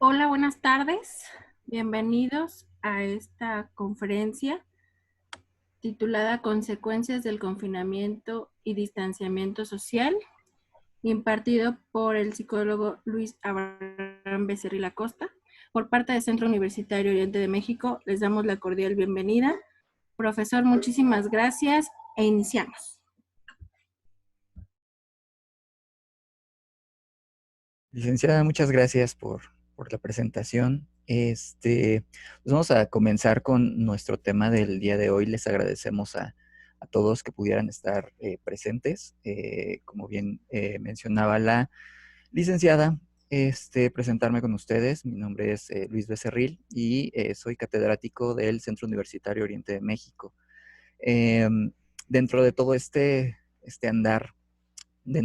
Hola, buenas tardes. Bienvenidos a esta conferencia titulada Consecuencias del confinamiento y distanciamiento social, impartido por el psicólogo Luis Abraham Becerril Acosta. Por parte del Centro Universitario Oriente de México, les damos la cordial bienvenida. Profesor, muchísimas gracias e iniciamos. Licenciada, muchas gracias por la presentación. Pues vamos a comenzar con nuestro tema del día de hoy. Les agradecemos a todos que pudieran estar presentes. Como bien mencionaba la licenciada, presentarme con ustedes. Mi nombre es Luis Becerril y soy catedrático del Centro Universitario Oriente de México. Dentro de todo este andar de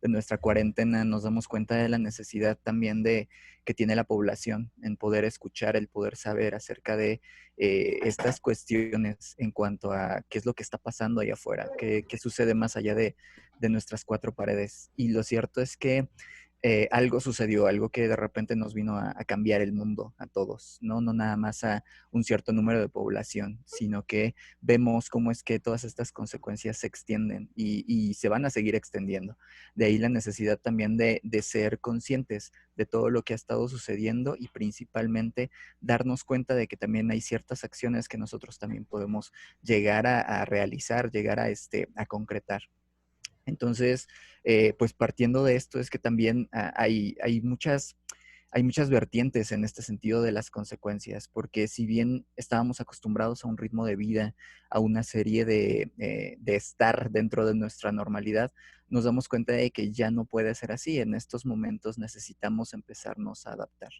de nuestra cuarentena, nos damos cuenta de la necesidad también que tiene la población en poder escuchar, el poder saber acerca de estas cuestiones en cuanto a qué es lo que está pasando allá afuera, qué sucede más allá de nuestras cuatro paredes. Y lo cierto es que algo sucedió, algo que de repente nos vino a cambiar el mundo a todos, ¿no? No nada más a un cierto número de población, sino que vemos cómo es que todas estas consecuencias se extienden y se van a seguir extendiendo. De ahí la necesidad también de ser conscientes de todo lo que ha estado sucediendo y principalmente darnos cuenta de que también hay ciertas acciones que nosotros también podemos llegar a realizar, llegar a concretar. Entonces, pues partiendo de esto es que también hay muchas vertientes en este sentido de las consecuencias, porque si bien estábamos acostumbrados a un ritmo de vida, a una serie de estar dentro de nuestra normalidad, nos damos cuenta de que ya no puede ser así. En estos momentos necesitamos empezarnos a adaptar.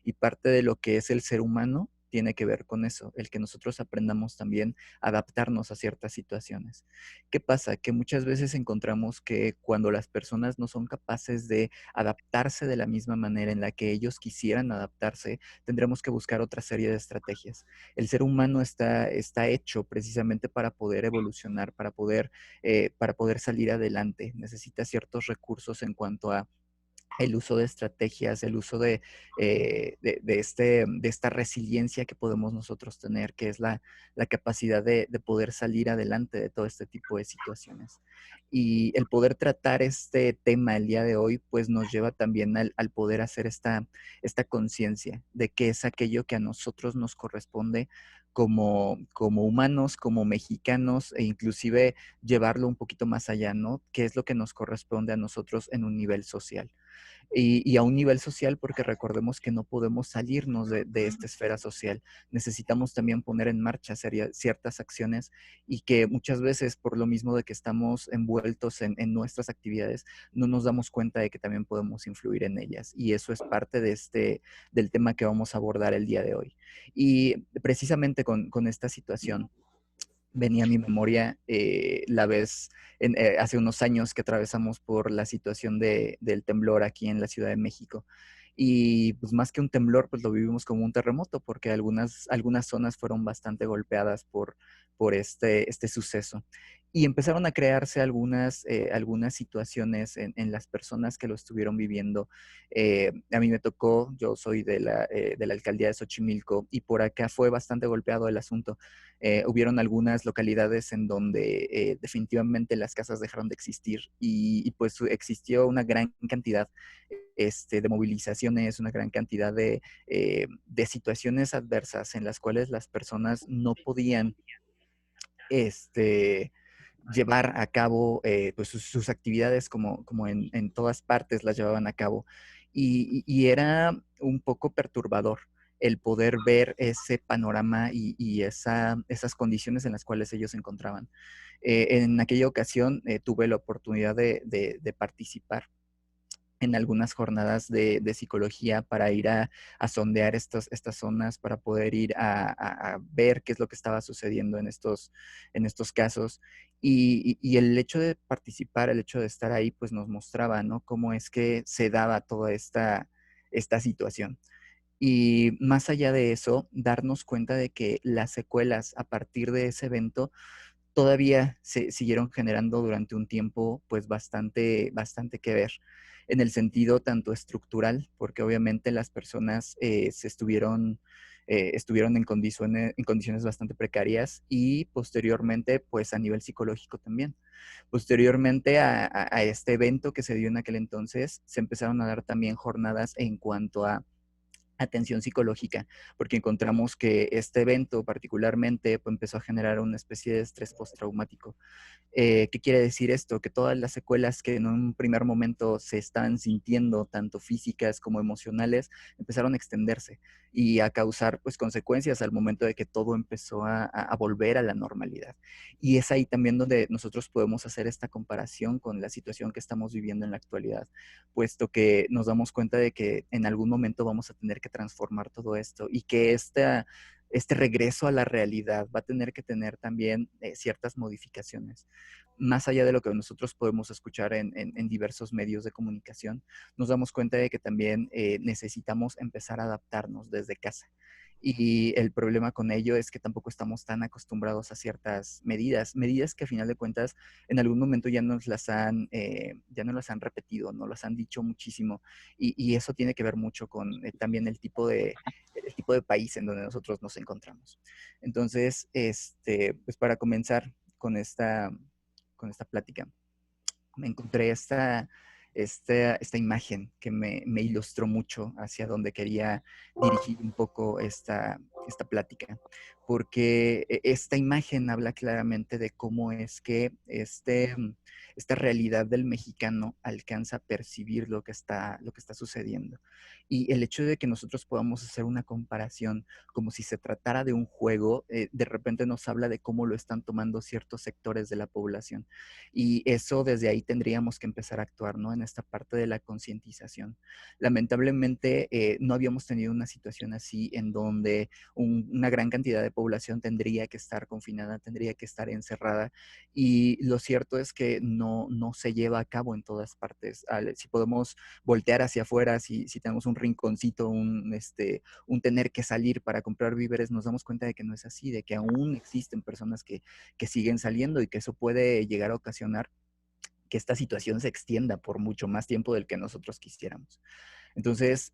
Y parte de lo que es el ser humano tiene que ver con eso, el que nosotros aprendamos también a adaptarnos a ciertas situaciones. ¿Qué pasa? Que muchas veces encontramos que cuando las personas no son capaces de adaptarse de la misma manera en la que ellos quisieran adaptarse, tendremos que buscar otra serie de estrategias. El ser humano está hecho precisamente para poder evolucionar, para poder salir adelante. Necesita ciertos recursos en cuanto a el uso de estrategias, el uso de esta resiliencia que podemos nosotros tener, que es la capacidad de poder salir adelante de todo este tipo de situaciones. Y el poder tratar este tema el día de hoy, pues nos lleva también al poder hacer esta conciencia de qué es aquello que a nosotros nos corresponde como humanos, como mexicanos, e inclusive llevarlo un poquito más allá, ¿no? ¿Qué es lo que nos corresponde a nosotros en un nivel social? Y a un nivel social, porque recordemos que no podemos salirnos de esta esfera social. Necesitamos también poner en marcha ciertas acciones y que muchas veces, por lo mismo de que estamos envueltos en nuestras actividades, no nos damos cuenta de que también podemos influir en ellas. Y eso es parte del tema que vamos a abordar el día de hoy. Y precisamente con esta situación venía a mi memoria la vez hace unos años que atravesamos por la situación del temblor aquí en la Ciudad de México. Y pues más que un temblor, pues lo vivimos como un terremoto, porque algunas zonas fueron bastante golpeadas por este suceso. Y empezaron a crearse algunas situaciones en las personas que lo estuvieron viviendo. A mí me tocó, yo soy de la alcaldía de Xochimilco, y por acá fue bastante golpeado el asunto. Hubieron algunas localidades en donde definitivamente las casas dejaron de existir y pues existió una gran cantidad de movilizaciones, una gran cantidad de situaciones adversas en las cuales las personas no podían este, llevar a cabo pues sus actividades como en todas partes las llevaban a cabo. Y era un poco perturbador el poder ver ese panorama y esas condiciones en las cuales ellos se encontraban. En aquella ocasión tuve la oportunidad de participar en algunas jornadas de psicología para ir a sondear estas zonas, para poder ir a ver qué es lo que estaba sucediendo en estos casos. Y el hecho de participar, el hecho de estar ahí, pues nos mostraba, ¿no? Cómo es que se daba toda esta situación. Y más allá de eso, darnos cuenta de que las secuelas a partir de ese evento todavía se siguieron generando durante un tiempo, pues bastante que ver, en el sentido tanto estructural, porque obviamente las personas estuvieron en condiciones bastante precarias, y posteriormente, pues a nivel psicológico también. Posteriormente a este evento que se dio en aquel entonces, se empezaron a dar también jornadas en cuanto a atención psicológica, porque encontramos que este evento particularmente pues, empezó a generar una especie de estrés postraumático. ¿Qué quiere decir esto? Que todas las secuelas que en un primer momento se están sintiendo, tanto físicas como emocionales, empezaron a extenderse y a causar pues consecuencias al momento de que todo empezó a volver a la normalidad. Y es ahí también donde nosotros podemos hacer esta comparación con la situación que estamos viviendo en la actualidad, puesto que nos damos cuenta de que en algún momento vamos a tener que transformar todo esto, y que este regreso a la realidad va a tener que tener también ciertas modificaciones. Más allá de lo que nosotros podemos escuchar en diversos medios de comunicación, nos damos cuenta de que también necesitamos empezar a adaptarnos desde casa. Y el problema con ello es que tampoco estamos tan acostumbrados a ciertas medidas que a final de cuentas en algún momento ya nos las han repetido, nos las han dicho muchísimo, y eso tiene que ver mucho con también el tipo de país en donde nosotros nos encontramos. Entonces, pues para comenzar con esta plática, me encontré esta imagen que me ilustró mucho hacia donde quería dirigir un poco esta plática, porque esta imagen habla claramente de cómo es que esta realidad del mexicano alcanza a percibir lo que está sucediendo. Y el hecho de que nosotros podamos hacer una comparación como si se tratara de un juego, de repente nos habla de cómo lo están tomando ciertos sectores de la población. Y eso desde ahí tendríamos que empezar a actuar, ¿no? En esta parte de la concientización. Lamentablemente no habíamos tenido una situación así en donde una gran cantidad de población tendría que estar confinada, tendría que estar encerrada, y lo cierto es que no se lleva a cabo en todas partes. Si podemos voltear hacia afuera, si tenemos un rinconcito, un tener que salir para comprar víveres, nos damos cuenta de que no es así, de que aún existen personas que siguen saliendo, y que eso puede llegar a ocasionar que esta situación se extienda por mucho más tiempo del que nosotros quisiéramos. Entonces,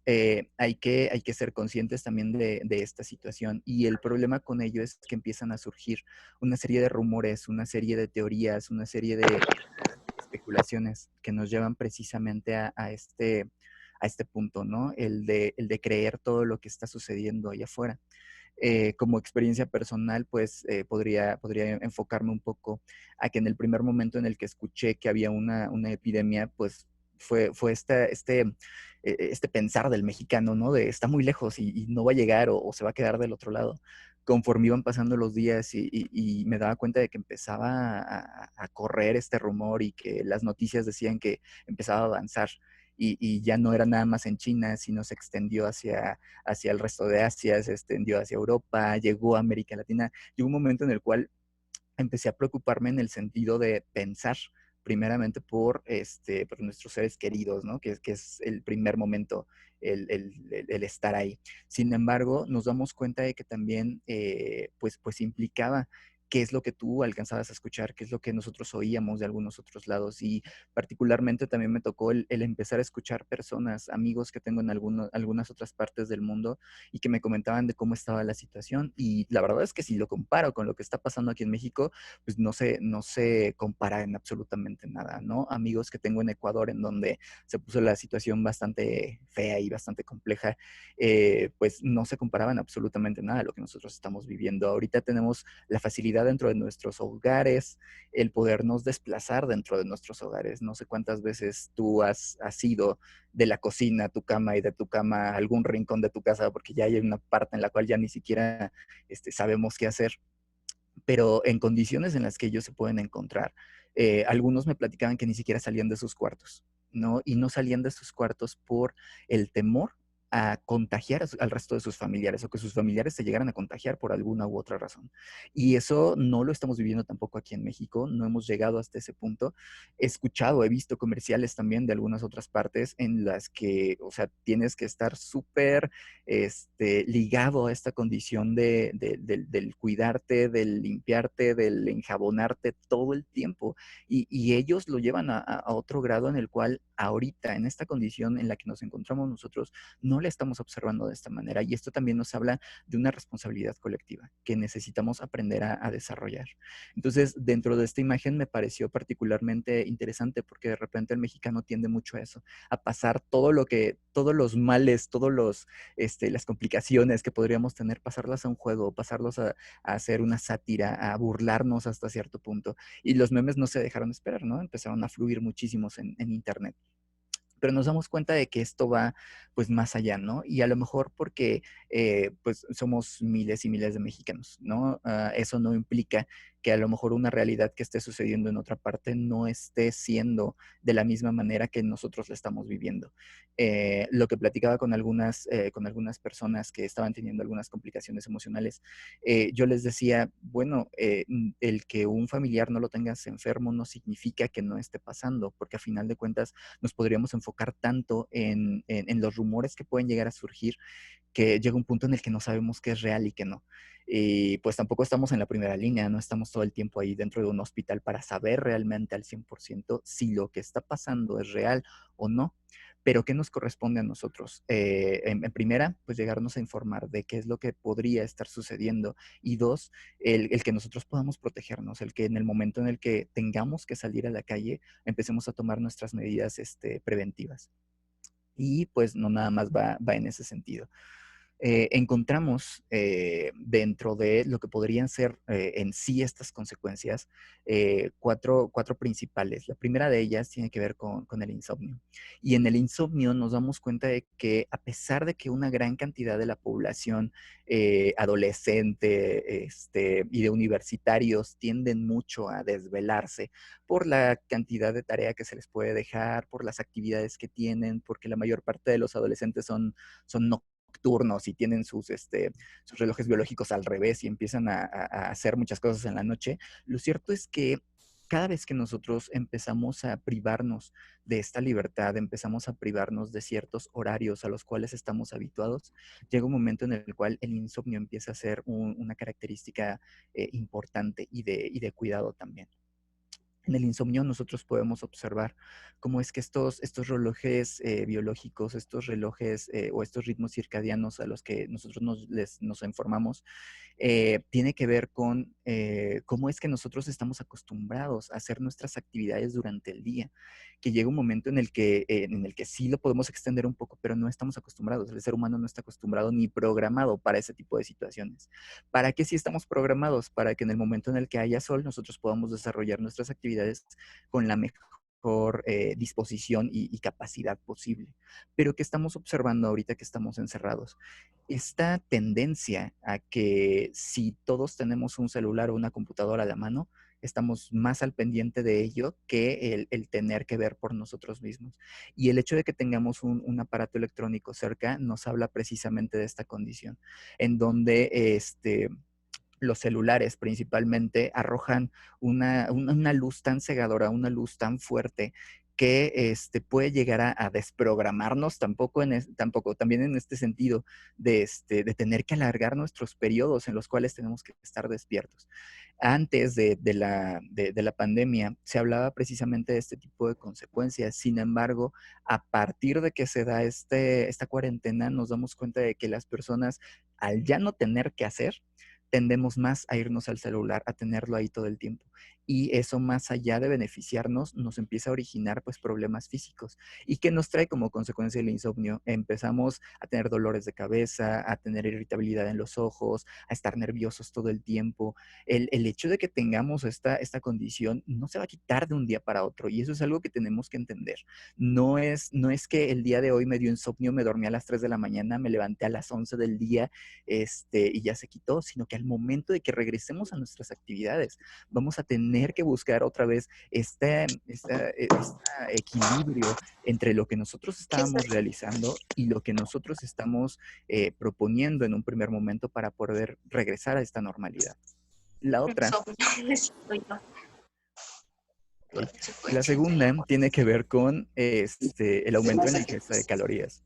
hay que ser conscientes también de esta situación, y el problema con ello es que empiezan a surgir una serie de rumores, una serie de teorías, una serie de especulaciones que nos llevan precisamente a este punto, ¿no? El de creer todo lo que está sucediendo allá afuera. Como experiencia personal, pues podría enfocarme un poco a que en el primer momento en el que escuché que había una epidemia, pues fue este pensar del mexicano, ¿no? De está muy lejos y no va a llegar, o se va a quedar del otro lado. Conforme iban pasando los días y me daba cuenta de que empezaba a correr este rumor, y que las noticias decían que empezaba a avanzar, y ya no era nada más en China, sino se extendió hacia el resto de Asia, se extendió hacia Europa, llegó a América Latina. Llegó un momento en el cual empecé a preocuparme en el sentido de pensar primeramente por nuestros seres queridos, ¿no? Que es el primer momento, el estar ahí. Sin embargo, nos damos cuenta de que también, pues implicaba qué es lo que tú alcanzabas a escuchar, qué es lo que nosotros oíamos de algunos otros lados, y particularmente también me tocó el empezar a escuchar personas, amigos que tengo en algunas otras partes del mundo, y que me comentaban de cómo estaba la situación. Y la verdad es que si lo comparo con lo que está pasando aquí en México, pues no se compara en absolutamente nada, ¿no? Amigos que tengo en Ecuador, en donde se puso la situación bastante fea y bastante compleja, pues no se comparaba en absolutamente nada a lo que nosotros estamos viviendo. Ahorita tenemos la facilidad dentro de nuestros hogares, el podernos desplazar dentro de nuestros hogares. No sé cuántas veces tú has ido de la cocina a tu cama, y de tu cama a algún rincón de tu casa, porque ya hay una parte en la cual ya ni siquiera sabemos qué hacer, pero en condiciones en las que ellos se pueden encontrar. Algunos me platicaban que ni siquiera salían de sus cuartos. ¿no? Y no salían de sus cuartos por el temor a contagiar al resto de sus familiares o que sus familiares se llegaran a contagiar por alguna u otra razón. Y eso no lo estamos viviendo tampoco aquí en México, no hemos llegado hasta ese punto. He escuchado, he visto comerciales también de algunas otras partes en las que, o sea, tienes que estar súper ligado a esta condición del cuidarte, del limpiarte, del enjabonarte todo el tiempo. Y ellos lo llevan a otro grado en el cual ahorita, en esta condición en la que nos encontramos nosotros, no la estamos observando de esta manera. Y esto también nos habla de una responsabilidad colectiva que necesitamos aprender a desarrollar. Entonces, dentro de esta imagen me pareció particularmente interesante porque de repente el mexicano tiende mucho a eso, a pasar todos los males, las complicaciones que podríamos tener, pasarlas a un juego, pasarlos a hacer una sátira, a burlarnos hasta cierto punto. Y los memes no se dejaron esperar, ¿no? Empezaron a fluir muchísimos en Internet. Pero nos damos cuenta de que esto va pues más allá, ¿no? Y a lo mejor porque pues somos miles y miles de mexicanos, ¿no? Eso no implica que a lo mejor una realidad que esté sucediendo en otra parte no esté siendo de la misma manera que nosotros la estamos viviendo. Lo que platicaba con algunas personas que estaban teniendo algunas complicaciones emocionales, yo les decía, bueno, el que un familiar no lo tengas enfermo no significa que no esté pasando, porque a final de cuentas nos podríamos enfocar tanto en los rumores que pueden llegar a surgir que llega un punto en el que no sabemos qué es real y qué no. Y pues tampoco estamos en la primera línea, no estamos todo el tiempo ahí dentro de un hospital para saber realmente al 100% si lo que está pasando es real o no. Pero ¿qué nos corresponde a nosotros? En primera, pues llegarnos a informar de qué es lo que podría estar sucediendo. Y dos, el que nosotros podamos protegernos, el que en el momento en el que tengamos que salir a la calle, empecemos a tomar nuestras medidas preventivas. Y pues no nada más va en ese sentido. Encontramos dentro de lo que podrían ser en sí estas consecuencias cuatro principales. La primera de ellas tiene que ver con el insomnio. Y en el insomnio nos damos cuenta de que a pesar de que una gran cantidad de la población adolescente y de universitarios tienden mucho a desvelarse por la cantidad de tarea que se les puede dejar, por las actividades que tienen, porque la mayor parte de los adolescentes son nocturnos y tienen sus relojes biológicos al revés y empiezan a hacer muchas cosas en la noche. Lo cierto es que cada vez que nosotros empezamos a privarnos de esta libertad, empezamos a privarnos de ciertos horarios a los cuales estamos habituados, llega un momento en el cual el insomnio empieza a ser una característica importante y de cuidado también. En el insomnio nosotros podemos observar cómo es que estos relojes biológicos, estos relojes o estos ritmos circadianos a los que nosotros nos informamos, tiene que ver con cómo es que nosotros estamos acostumbrados a hacer nuestras actividades durante el día, que llega un momento en el que sí lo podemos extender un poco, pero no estamos acostumbrados. El ser humano no está acostumbrado ni programado para ese tipo de situaciones. ¿Para qué sí estamos programados? Para que en el momento en el que haya sol nosotros podamos desarrollar nuestras actividades con la mejor disposición y capacidad posible. Pero ¿qué estamos observando ahorita que estamos encerrados? Esta tendencia a que si todos tenemos un celular o una computadora a la mano, estamos más al pendiente de ello que el tener que ver por nosotros mismos. Y el hecho de que tengamos un aparato electrónico cerca nos habla precisamente de esta condición, en donde los celulares principalmente arrojan una luz tan cegadora, una luz tan fuerte que puede llegar a desprogramarnos también en este sentido de tener que alargar nuestros periodos en los cuales tenemos que estar despiertos. Antes de la pandemia se hablaba precisamente de este tipo de consecuencias. Sin embargo, a partir de que se da esta cuarentena, nos damos cuenta de que las personas, al ya no tener que hacer, tendemos más a irnos al celular, a tenerlo ahí todo el tiempo. Y eso, más allá de beneficiarnos, nos empieza a originar pues problemas físicos. ¿Y qué nos trae como consecuencia el insomnio? Empezamos a tener dolores de cabeza, a tener irritabilidad en los ojos, a estar nerviosos todo el tiempo. El hecho de que tengamos esta condición no se va a quitar de un día para otro, y eso es algo que tenemos que entender. No es que el día de hoy me dio insomnio, me dormí a las 3 de la mañana, me levanté a las 11 del día y ya se quitó, sino que al momento de que regresemos a nuestras actividades, vamos a tener que buscar otra vez este equilibrio entre lo que nosotros estábamos realizando y lo que nosotros estamos proponiendo en un primer momento para poder regresar a esta normalidad. La otra, okay, la segunda tiene que ver con el aumento en la ingesta de calorías.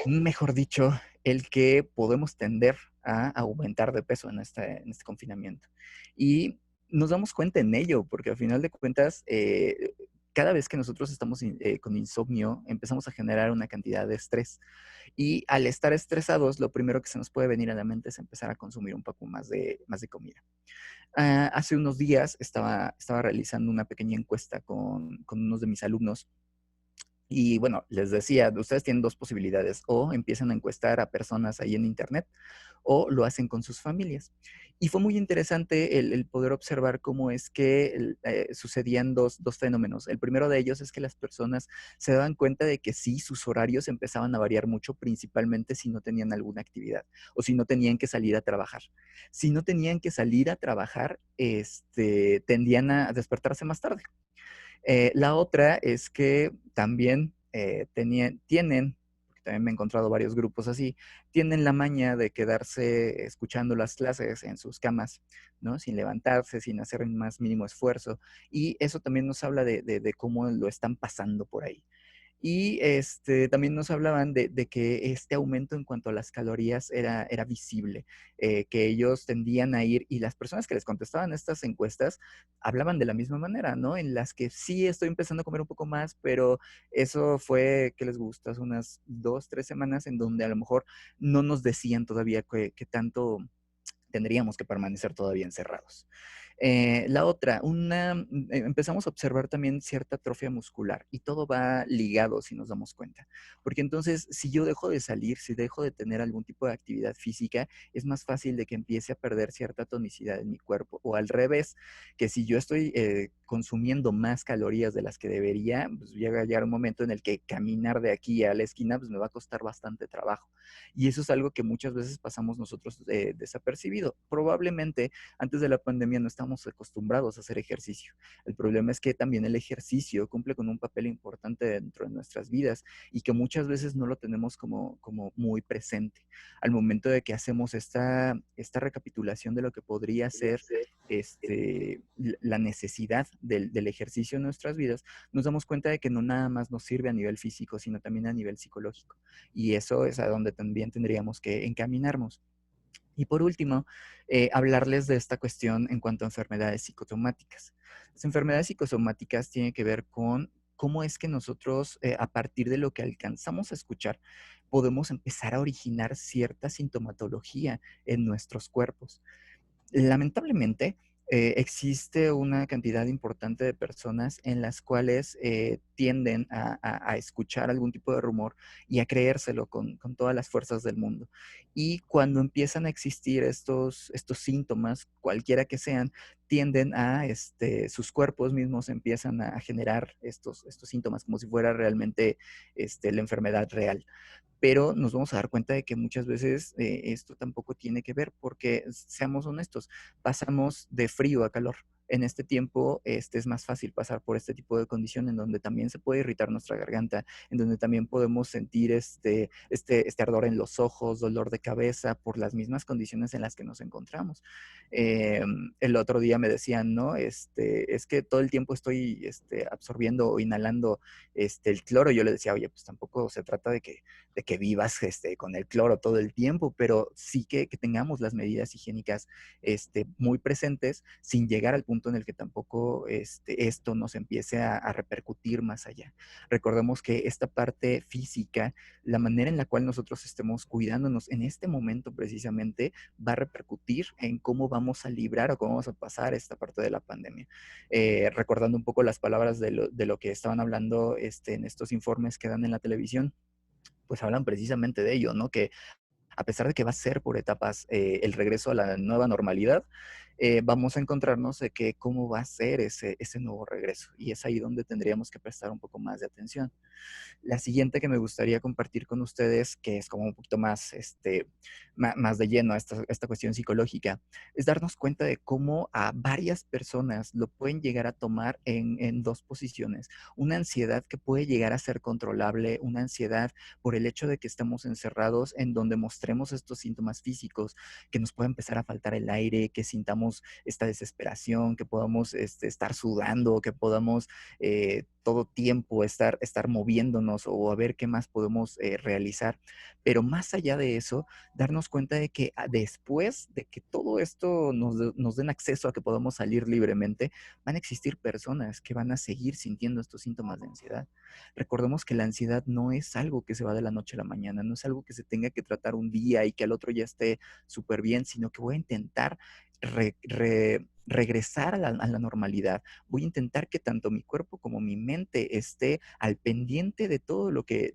Mejor dicho, el que podemos tender a aumentar de peso en este confinamiento. Y nos damos cuenta en ello, porque al final de cuentas, cada vez que nosotros estamos con insomnio, empezamos a generar una cantidad de estrés. Y al estar estresados, lo primero que se nos puede venir a la mente es empezar a consumir un poco más de comida. Hace unos días estaba realizando una pequeña encuesta con unos de mis alumnos y bueno, les decía, ustedes tienen dos posibilidades, o empiezan a encuestar a personas ahí en internet, o lo hacen con sus familias. Y fue muy interesante el poder observar cómo es que sucedían dos fenómenos. El primero de ellos es que las personas se daban cuenta de que sí, sus horarios empezaban a variar mucho, principalmente si no tenían alguna actividad o si no tenían que salir a trabajar. Si no tenían que salir a trabajar, tendían a despertarse más tarde. La otra es que también tienen, porque también me he encontrado varios grupos así, tienen la maña de quedarse escuchando las clases en sus camas, ¿no? Sin levantarse, sin hacer el más mínimo esfuerzo. Y eso también nos habla de cómo lo están pasando por ahí. Y también nos hablaban de que este aumento en cuanto a las calorías era visible, que ellos tendían a ir, y las personas que les contestaban estas encuestas hablaban de la misma manera, ¿no? En las que sí estoy empezando a comer un poco más, pero eso fue, ¿qué les gusta? Hace unas 2, 3 semanas en donde a lo mejor no nos decían todavía que tanto tendríamos que permanecer todavía encerrados. La otra, empezamos a observar también cierta atrofia muscular y todo va ligado si nos damos cuenta. Porque entonces, si yo dejo de salir, si dejo de tener algún tipo de actividad física, es más fácil de que empiece a perder cierta tonicidad en mi cuerpo. O al revés, que si yo estoy consumiendo más calorías de las que debería, pues llega a llegar un momento en el que caminar de aquí a la esquina pues me va a costar bastante trabajo. Y eso es algo que muchas veces pasamos nosotros desapercibido. Probablemente antes de la pandemia no estamos acostumbrados a hacer ejercicio. El problema es que también el ejercicio cumple con un papel importante dentro de nuestras vidas y que muchas veces no lo tenemos como muy presente. Al momento de que hacemos esta recapitulación de lo que podría ser la necesidad del ejercicio en nuestras vidas, nos damos cuenta de que no nada más nos sirve a nivel físico, sino también a nivel psicológico. Y eso es a donde también tendríamos que encaminarnos. Y por último, hablarles de esta cuestión en cuanto a enfermedades psicosomáticas. Las enfermedades psicosomáticas tienen que ver con cómo es que nosotros, a partir de lo que alcanzamos a escuchar, podemos empezar a originar cierta sintomatología en nuestros cuerpos. Lamentablemente, existe una cantidad importante de personas en las cuales tienden a escuchar algún tipo de rumor y a creérselo con todas las fuerzas del mundo. Y cuando empiezan a existir estos síntomas, cualquiera que sean, tienden sus cuerpos mismos empiezan a generar estos síntomas como si fuera realmente la enfermedad real, pero nos vamos a dar cuenta de que muchas veces esto tampoco tiene que ver, porque seamos honestos, pasamos de frío a calor. En este tiempo es más fácil pasar por este tipo de condición en donde también se puede irritar nuestra garganta, en donde también podemos sentir este ardor en los ojos, dolor de cabeza por las mismas condiciones en las que nos encontramos. El otro día me decían, ¿no? Es que todo el tiempo estoy absorbiendo o inhalando el cloro. Yo le decía, oye, pues tampoco se trata de que vivas con el cloro todo el tiempo, pero sí que tengamos las medidas higiénicas muy presentes sin llegar al punto en el que tampoco esto nos empiece a repercutir más allá. Recordemos que esta parte física, la manera en la cual nosotros estemos cuidándonos en este momento precisamente, va a repercutir en cómo vamos a librar o cómo vamos a pasar esta parte de la pandemia. Recordando un poco las palabras de lo que estaban hablando en estos informes que dan en la televisión, pues hablan precisamente de ello, ¿no? Que a pesar de que va a ser por etapas el regreso a la nueva normalidad, vamos a encontrarnos de que cómo va a ser ese nuevo regreso. Y es ahí donde tendríamos que prestar un poco más de atención. La siguiente que me gustaría compartir con ustedes, que es como un poquito más, más de lleno a esta cuestión psicológica, es darnos cuenta de cómo a varias personas lo pueden llegar a tomar en dos posiciones. Una ansiedad que puede llegar a ser controlable, una ansiedad por el hecho de que estamos encerrados en donde mostremos estos síntomas físicos, que nos pueda empezar a faltar el aire, que sintamos esta desesperación, que podamos estar sudando, que podamos todo tiempo estar moviéndonos o a ver qué más podemos realizar. Pero más allá de eso, darnos cuenta de que después de que todo esto nos den acceso a que podamos salir libremente, van a existir personas que van a seguir sintiendo estos síntomas de ansiedad. Recordemos que la ansiedad no es algo que se va de la noche a la mañana, no es algo que se tenga que tratar un día y que al otro ya esté súper bien, sino que voy a intentar regresar a la normalidad. Voy a intentar que tanto mi cuerpo como mi mente esté al pendiente de todo lo que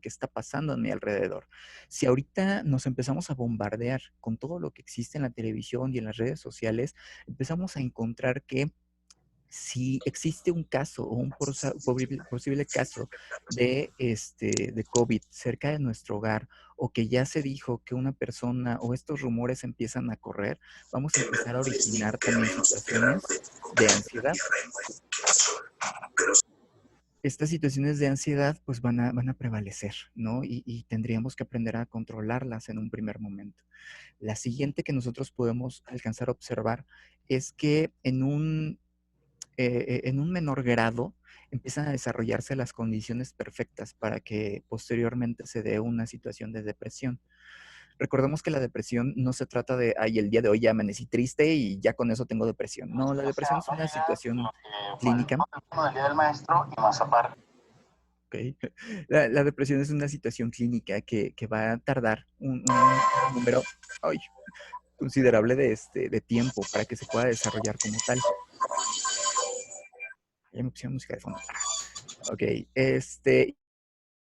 está pasando a mi alrededor. Si ahorita nos empezamos a bombardear con todo lo que existe en la televisión y en las redes sociales, empezamos a encontrar que si existe un caso o un posible caso de COVID cerca de nuestro hogar, o que ya se dijo que una persona o estos rumores empiezan a correr, vamos a empezar a originar también situaciones de ansiedad. Estas situaciones de ansiedad pues van a prevalecer, ¿no? Y tendríamos que aprender a controlarlas en un primer momento. La siguiente que nosotros podemos alcanzar a observar es que en un menor grado empiezan a desarrollarse las condiciones perfectas para que posteriormente se dé una situación de depresión. Recordemos que la depresión no se trata de, ay, el día de hoy ya amanecí triste y ya con eso tengo depresión. No, la depresión es una situación clínica. Del día del maestro y más aparte. Okay. La depresión es una situación clínica que va a tardar un número ay, considerable de tiempo para que se pueda desarrollar como tal. Ya me pusieron música de fondo. Ok,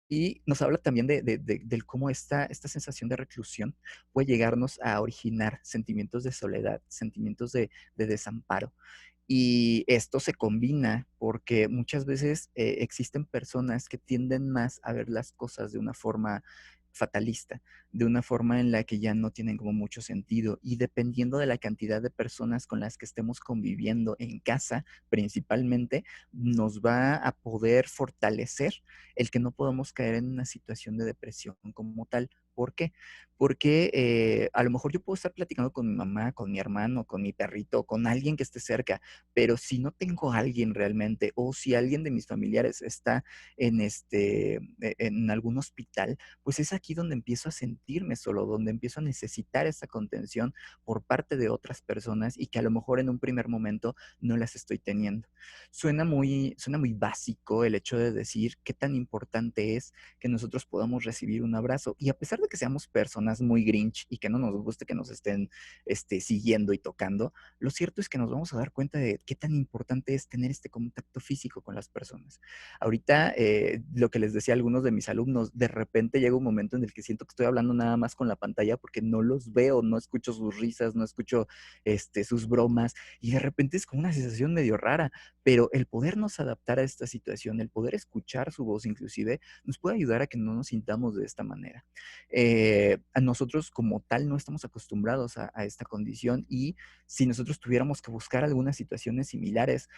y nos habla también del cómo esta sensación de reclusión puede llegarnos a originar sentimientos de soledad, sentimientos de desamparo. Y esto se combina porque muchas veces existen personas que tienden más a ver las cosas de una forma fatalista, de una forma en la que ya no tienen como mucho sentido. Y dependiendo de la cantidad de personas con las que estemos conviviendo en casa, principalmente, nos va a poder fortalecer el que no podamos caer en una situación de depresión como tal. ¿Por qué? Porque a lo mejor yo puedo estar platicando con mi mamá, con mi hermano, con mi perrito, con alguien que esté cerca, pero si no tengo a alguien realmente, o si alguien de mis familiares está en algún hospital, pues es aquí donde empiezo a sentirme solo, donde empiezo a necesitar esa contención por parte de otras personas y que a lo mejor en un primer momento no las estoy teniendo. Suena muy básico el hecho de decir qué tan importante es que nosotros podamos recibir un abrazo. Y a pesar de que seamos personas muy grinch y que no nos guste que nos estén siguiendo y tocando, lo cierto es que nos vamos a dar cuenta de qué tan importante es tener este contacto físico con las personas. Ahorita, lo que les decía a algunos de mis alumnos, de repente llega un momento en el que siento que estoy hablando nada más con la pantalla porque no los veo, no escucho sus risas, no escucho sus bromas, y de repente es como una sensación medio rara, pero el podernos adaptar a esta situación, el poder escuchar su voz inclusive, nos puede ayudar a que no nos sintamos de esta manera. A nosotros como tal no estamos acostumbrados a esta condición, y si nosotros tuviéramos que buscar algunas situaciones similares,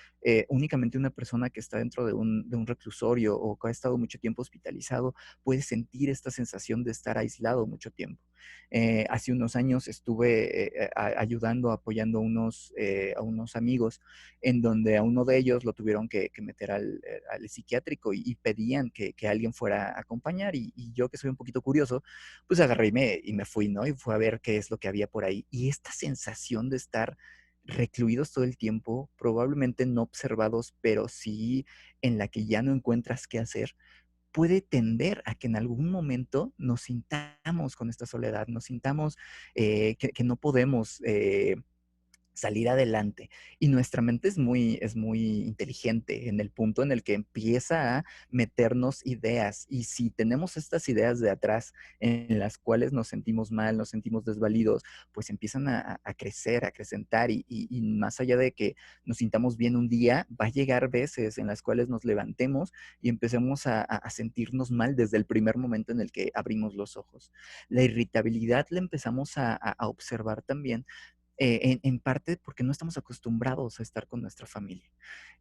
únicamente una persona que está dentro de un reclusorio o que ha estado mucho tiempo hospitalizado puede sentir esta sensación de estar aislado mucho tiempo. Hace unos años estuve ayudando, apoyando a unos amigos en donde a uno de ellos lo tuvieron que meter al psiquiátrico y pedían que alguien fuera a acompañar, y yo, que soy un poquito curioso, pues agarré y me fui, ¿no? Y fue a ver qué es lo que había por ahí. Y esta sensación de estar recluidos todo el tiempo, probablemente no observados, pero sí en la que ya no encuentras qué hacer, puede tender a que en algún momento nos sintamos con esta soledad, nos sintamos que no podemos salir adelante. Y nuestra mente es muy inteligente en el punto en el que empieza a meternos ideas. Y si tenemos estas ideas de atrás en las cuales nos sentimos mal, nos sentimos desvalidos, pues empiezan a crecer, a acrecentar. Y más allá de que nos sintamos bien un día, va a llegar veces en las cuales nos levantemos y empecemos a sentirnos mal desde el primer momento en el que abrimos los ojos. La irritabilidad la empezamos a observar también en parte porque no estamos acostumbrados a estar con nuestra familia.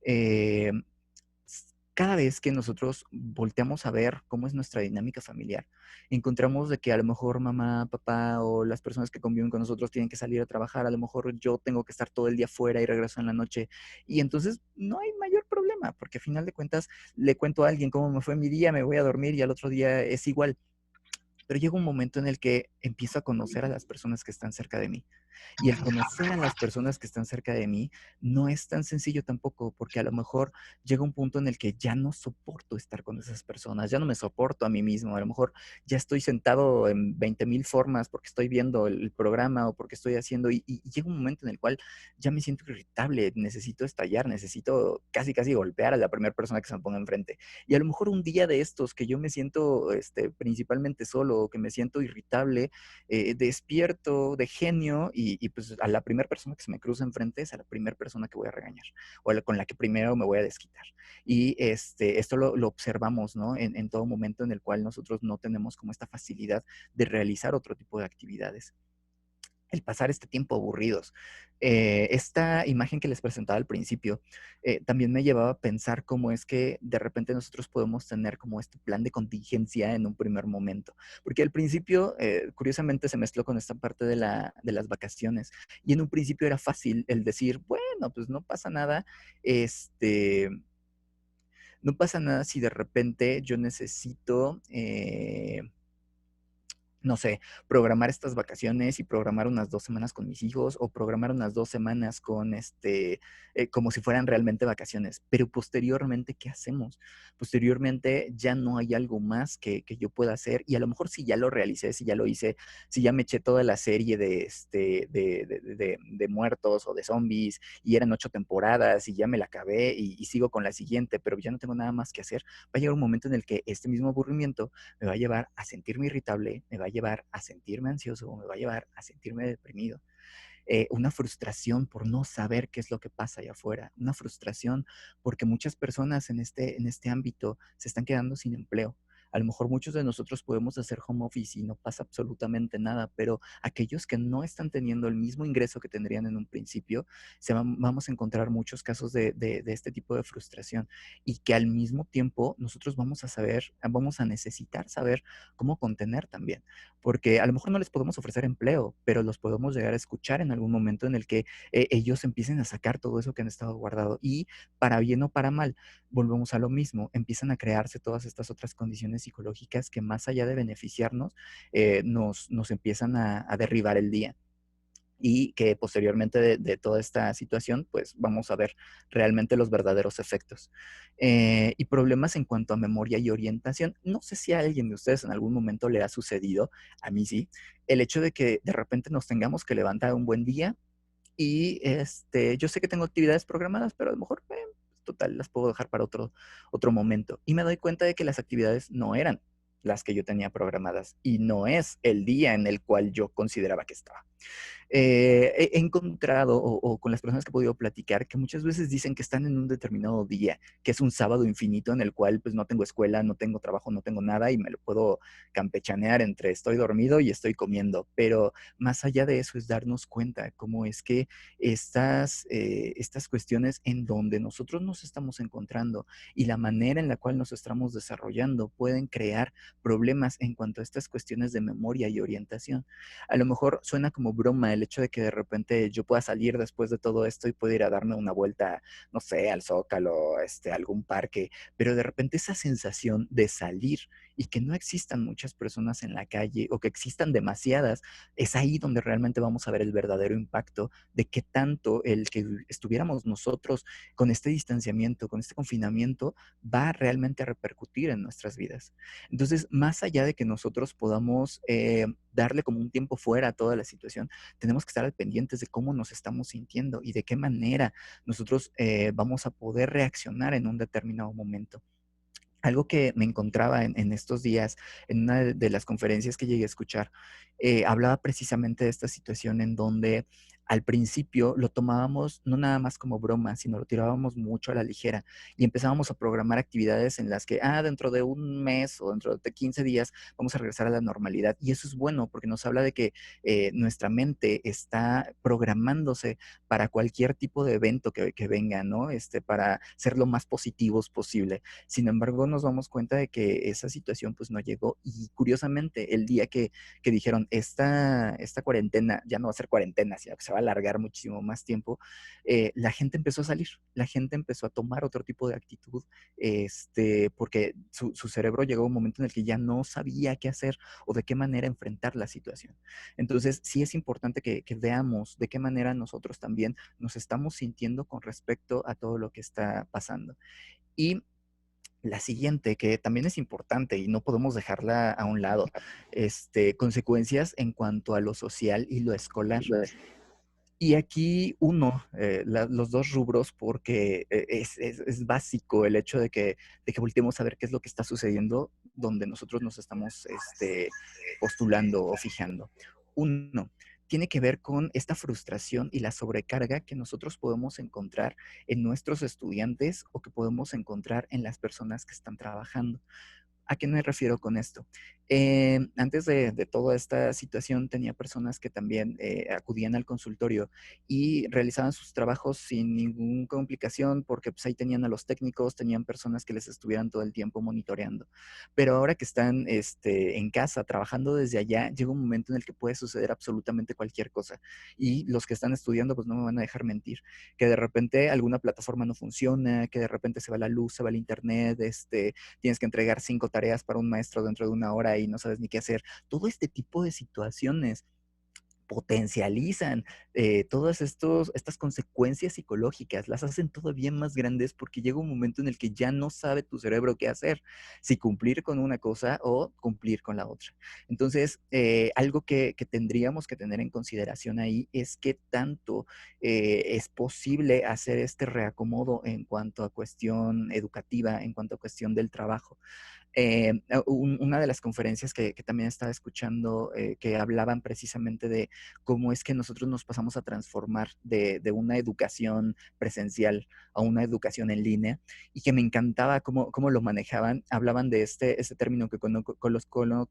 Eh, Cada vez que nosotros volteamos a ver cómo es nuestra dinámica familiar, encontramos de que a lo mejor mamá, papá o las personas que conviven con nosotros tienen que salir a trabajar, a lo mejor yo tengo que estar todo el día fuera y regreso en la noche, y entonces no hay mayor problema, porque a final de cuentas le cuento a alguien cómo me fue mi día, me voy a dormir y al otro día es igual. Pero llega un momento en el que empiezo a conocer a las personas que están cerca de mí. Y el conocer a las personas que están cerca de mí no es tan sencillo tampoco, porque a lo mejor llega un punto en el que ya no soporto estar con esas personas, ya no me soporto a mí mismo, a lo mejor ya estoy sentado en 20,000 formas porque estoy viendo el programa o porque estoy haciendo, y llega un momento en el cual ya me siento irritable, necesito estallar, necesito casi, casi golpear a la primera persona que se me ponga enfrente. Y a lo mejor un día de estos que yo me siento principalmente solo, o que me siento irritable, despierto de genio y pues a la primera persona que se me cruza enfrente es a la primera persona que voy a regañar o con la que primero me voy a desquitar. Y esto lo observamos, ¿no? En todo momento en el cual nosotros no tenemos como esta facilidad de realizar otro tipo de actividades. El pasar este tiempo aburridos. Esta imagen que les presentaba al principio también me llevaba a pensar cómo es que de repente nosotros podemos tener como este plan de contingencia en un primer momento. Porque al principio, curiosamente, se mezcló con esta parte de las vacaciones. Y en un principio era fácil el decir, bueno, pues no pasa nada, no pasa nada si de repente yo necesito no sé, programar estas vacaciones y programar unas 2 semanas con mis hijos o programar unas 2 semanas con como si fueran realmente vacaciones. Pero posteriormente, ¿qué hacemos? Posteriormente ya no hay algo más que yo pueda hacer y a lo mejor si ya lo realicé, si ya lo hice, si ya me eché toda la serie de muertos o de zombies y eran 8 temporadas y ya me la acabé y sigo con la siguiente, pero ya no tengo nada más que hacer, va a llegar un momento en el que este mismo aburrimiento me va a llevar a sentirme irritable, me va a llevar a sentirme ansioso, me va a llevar a sentirme deprimido. Una frustración por no saber qué es lo que pasa allá afuera, una frustración porque muchas personas en este ámbito se están quedando sin empleo. A lo mejor muchos de nosotros podemos hacer home office y no pasa absolutamente nada, pero aquellos que no están teniendo el mismo ingreso que tendrían en un principio, vamos a encontrar muchos casos de este tipo de frustración y que al mismo tiempo nosotros vamos a necesitar saber cómo contener también, porque a lo mejor no les podemos ofrecer empleo, pero los podemos llegar a escuchar en algún momento en el que ellos empiecen a sacar todo eso que han estado guardado y para bien o para mal, volvemos a lo mismo, empiezan a crearse todas estas otras condiciones psicológicas que más allá de beneficiarnos, nos empiezan a derribar el día y que posteriormente de toda esta situación, pues vamos a ver realmente los verdaderos efectos. Y problemas en cuanto a memoria y orientación. No sé si a alguien de ustedes en algún momento le ha sucedido, a mí sí, el hecho de que de repente nos tengamos que levantar un buen día y yo sé que tengo actividades programadas, pero a lo mejor, total, las puedo dejar para otro momento. Y me doy cuenta de que las actividades no eran las que yo tenía programadas y no es el día en el cual yo consideraba que estaba. He encontrado o con las personas que he podido platicar que muchas veces dicen que están en un determinado día, que es un sábado infinito en el cual pues no tengo escuela, no tengo trabajo, no tengo nada y me lo puedo campechanear entre estoy dormido y estoy comiendo. Pero más allá de eso es darnos cuenta cómo es que estas cuestiones en donde nosotros nos estamos encontrando y la manera en la cual nos estamos desarrollando pueden crear problemas en cuanto a estas cuestiones de memoria y orientación. A lo mejor suena como broma el hecho de que de repente yo pueda salir después de todo esto y pueda ir a darme una vuelta, no sé, al Zócalo, a algún parque, pero de repente esa sensación de salir y que no existan muchas personas en la calle o que existan demasiadas, es ahí donde realmente vamos a ver el verdadero impacto de qué tanto el que estuviéramos nosotros con este distanciamiento, con este confinamiento, va realmente a repercutir en nuestras vidas. Entonces, más allá de que nosotros podamos darle como un tiempo fuera a toda la situación, tenemos que estar al pendientes de cómo nos estamos sintiendo y de qué manera nosotros vamos a poder reaccionar en un determinado momento. Algo que me encontraba en estos días, en una de las conferencias que llegué a escuchar, hablaba precisamente de esta situación en donde al principio lo tomábamos no nada más como broma, sino lo tirábamos mucho a la ligera y empezábamos a programar actividades en las que, dentro de un mes o dentro de 15 días vamos a regresar a la normalidad. Y eso es bueno porque nos habla de que nuestra mente está programándose para cualquier tipo de evento que venga, ¿no? Para ser lo más positivos posible. Sin embargo, nos damos cuenta de que esa situación pues no llegó y curiosamente el día que dijeron esta cuarentena ya no va a ser cuarentena, sino que se va a alargar muchísimo más tiempo, la gente empezó a salir, la gente empezó a tomar otro tipo de actitud, porque su cerebro llegó a un momento en el que ya no sabía qué hacer o de qué manera enfrentar la situación. Entonces, sí es importante que veamos de qué manera nosotros también nos estamos sintiendo con respecto a todo lo que está pasando. Y la siguiente, que también es importante y no podemos dejarla a un lado, consecuencias en cuanto a lo social y lo escolar. Y aquí los dos rubros, porque es básico el hecho de que volteemos a ver qué es lo que está sucediendo donde nosotros nos estamos postulando o fijando. Uno, tiene que ver con esta frustración y la sobrecarga que nosotros podemos encontrar en nuestros estudiantes o que podemos encontrar en las personas que están trabajando. ¿A qué me refiero con esto? Antes de toda esta situación tenía personas que también acudían al consultorio y realizaban sus trabajos sin ninguna complicación porque pues ahí tenían a los técnicos, tenían personas que les estuvieran todo el tiempo monitoreando. Pero ahora que están en casa trabajando desde allá, llega un momento en el que puede suceder absolutamente cualquier cosa. Y los que están estudiando pues no me van a dejar mentir, que de repente alguna plataforma no funciona, que de repente se va la luz, se va el internet, tienes que entregar 5 tareas para un maestro dentro de una hora y no sabes ni qué hacer. Todo este tipo de situaciones potencializan todas estas consecuencias psicológicas, las hacen todavía más grandes porque llega un momento en el que ya no sabe tu cerebro qué hacer, si cumplir con una cosa o cumplir con la otra. Entonces, algo que tendríamos que tener en consideración ahí es qué tanto es posible hacer este reacomodo en cuanto a cuestión educativa, en cuanto a cuestión del trabajo. Una de las conferencias que también estaba escuchando, que hablaban precisamente de cómo es que nosotros nos pasamos a transformar de una educación presencial a una educación en línea, y que me encantaba cómo lo manejaban. Hablaban de este término que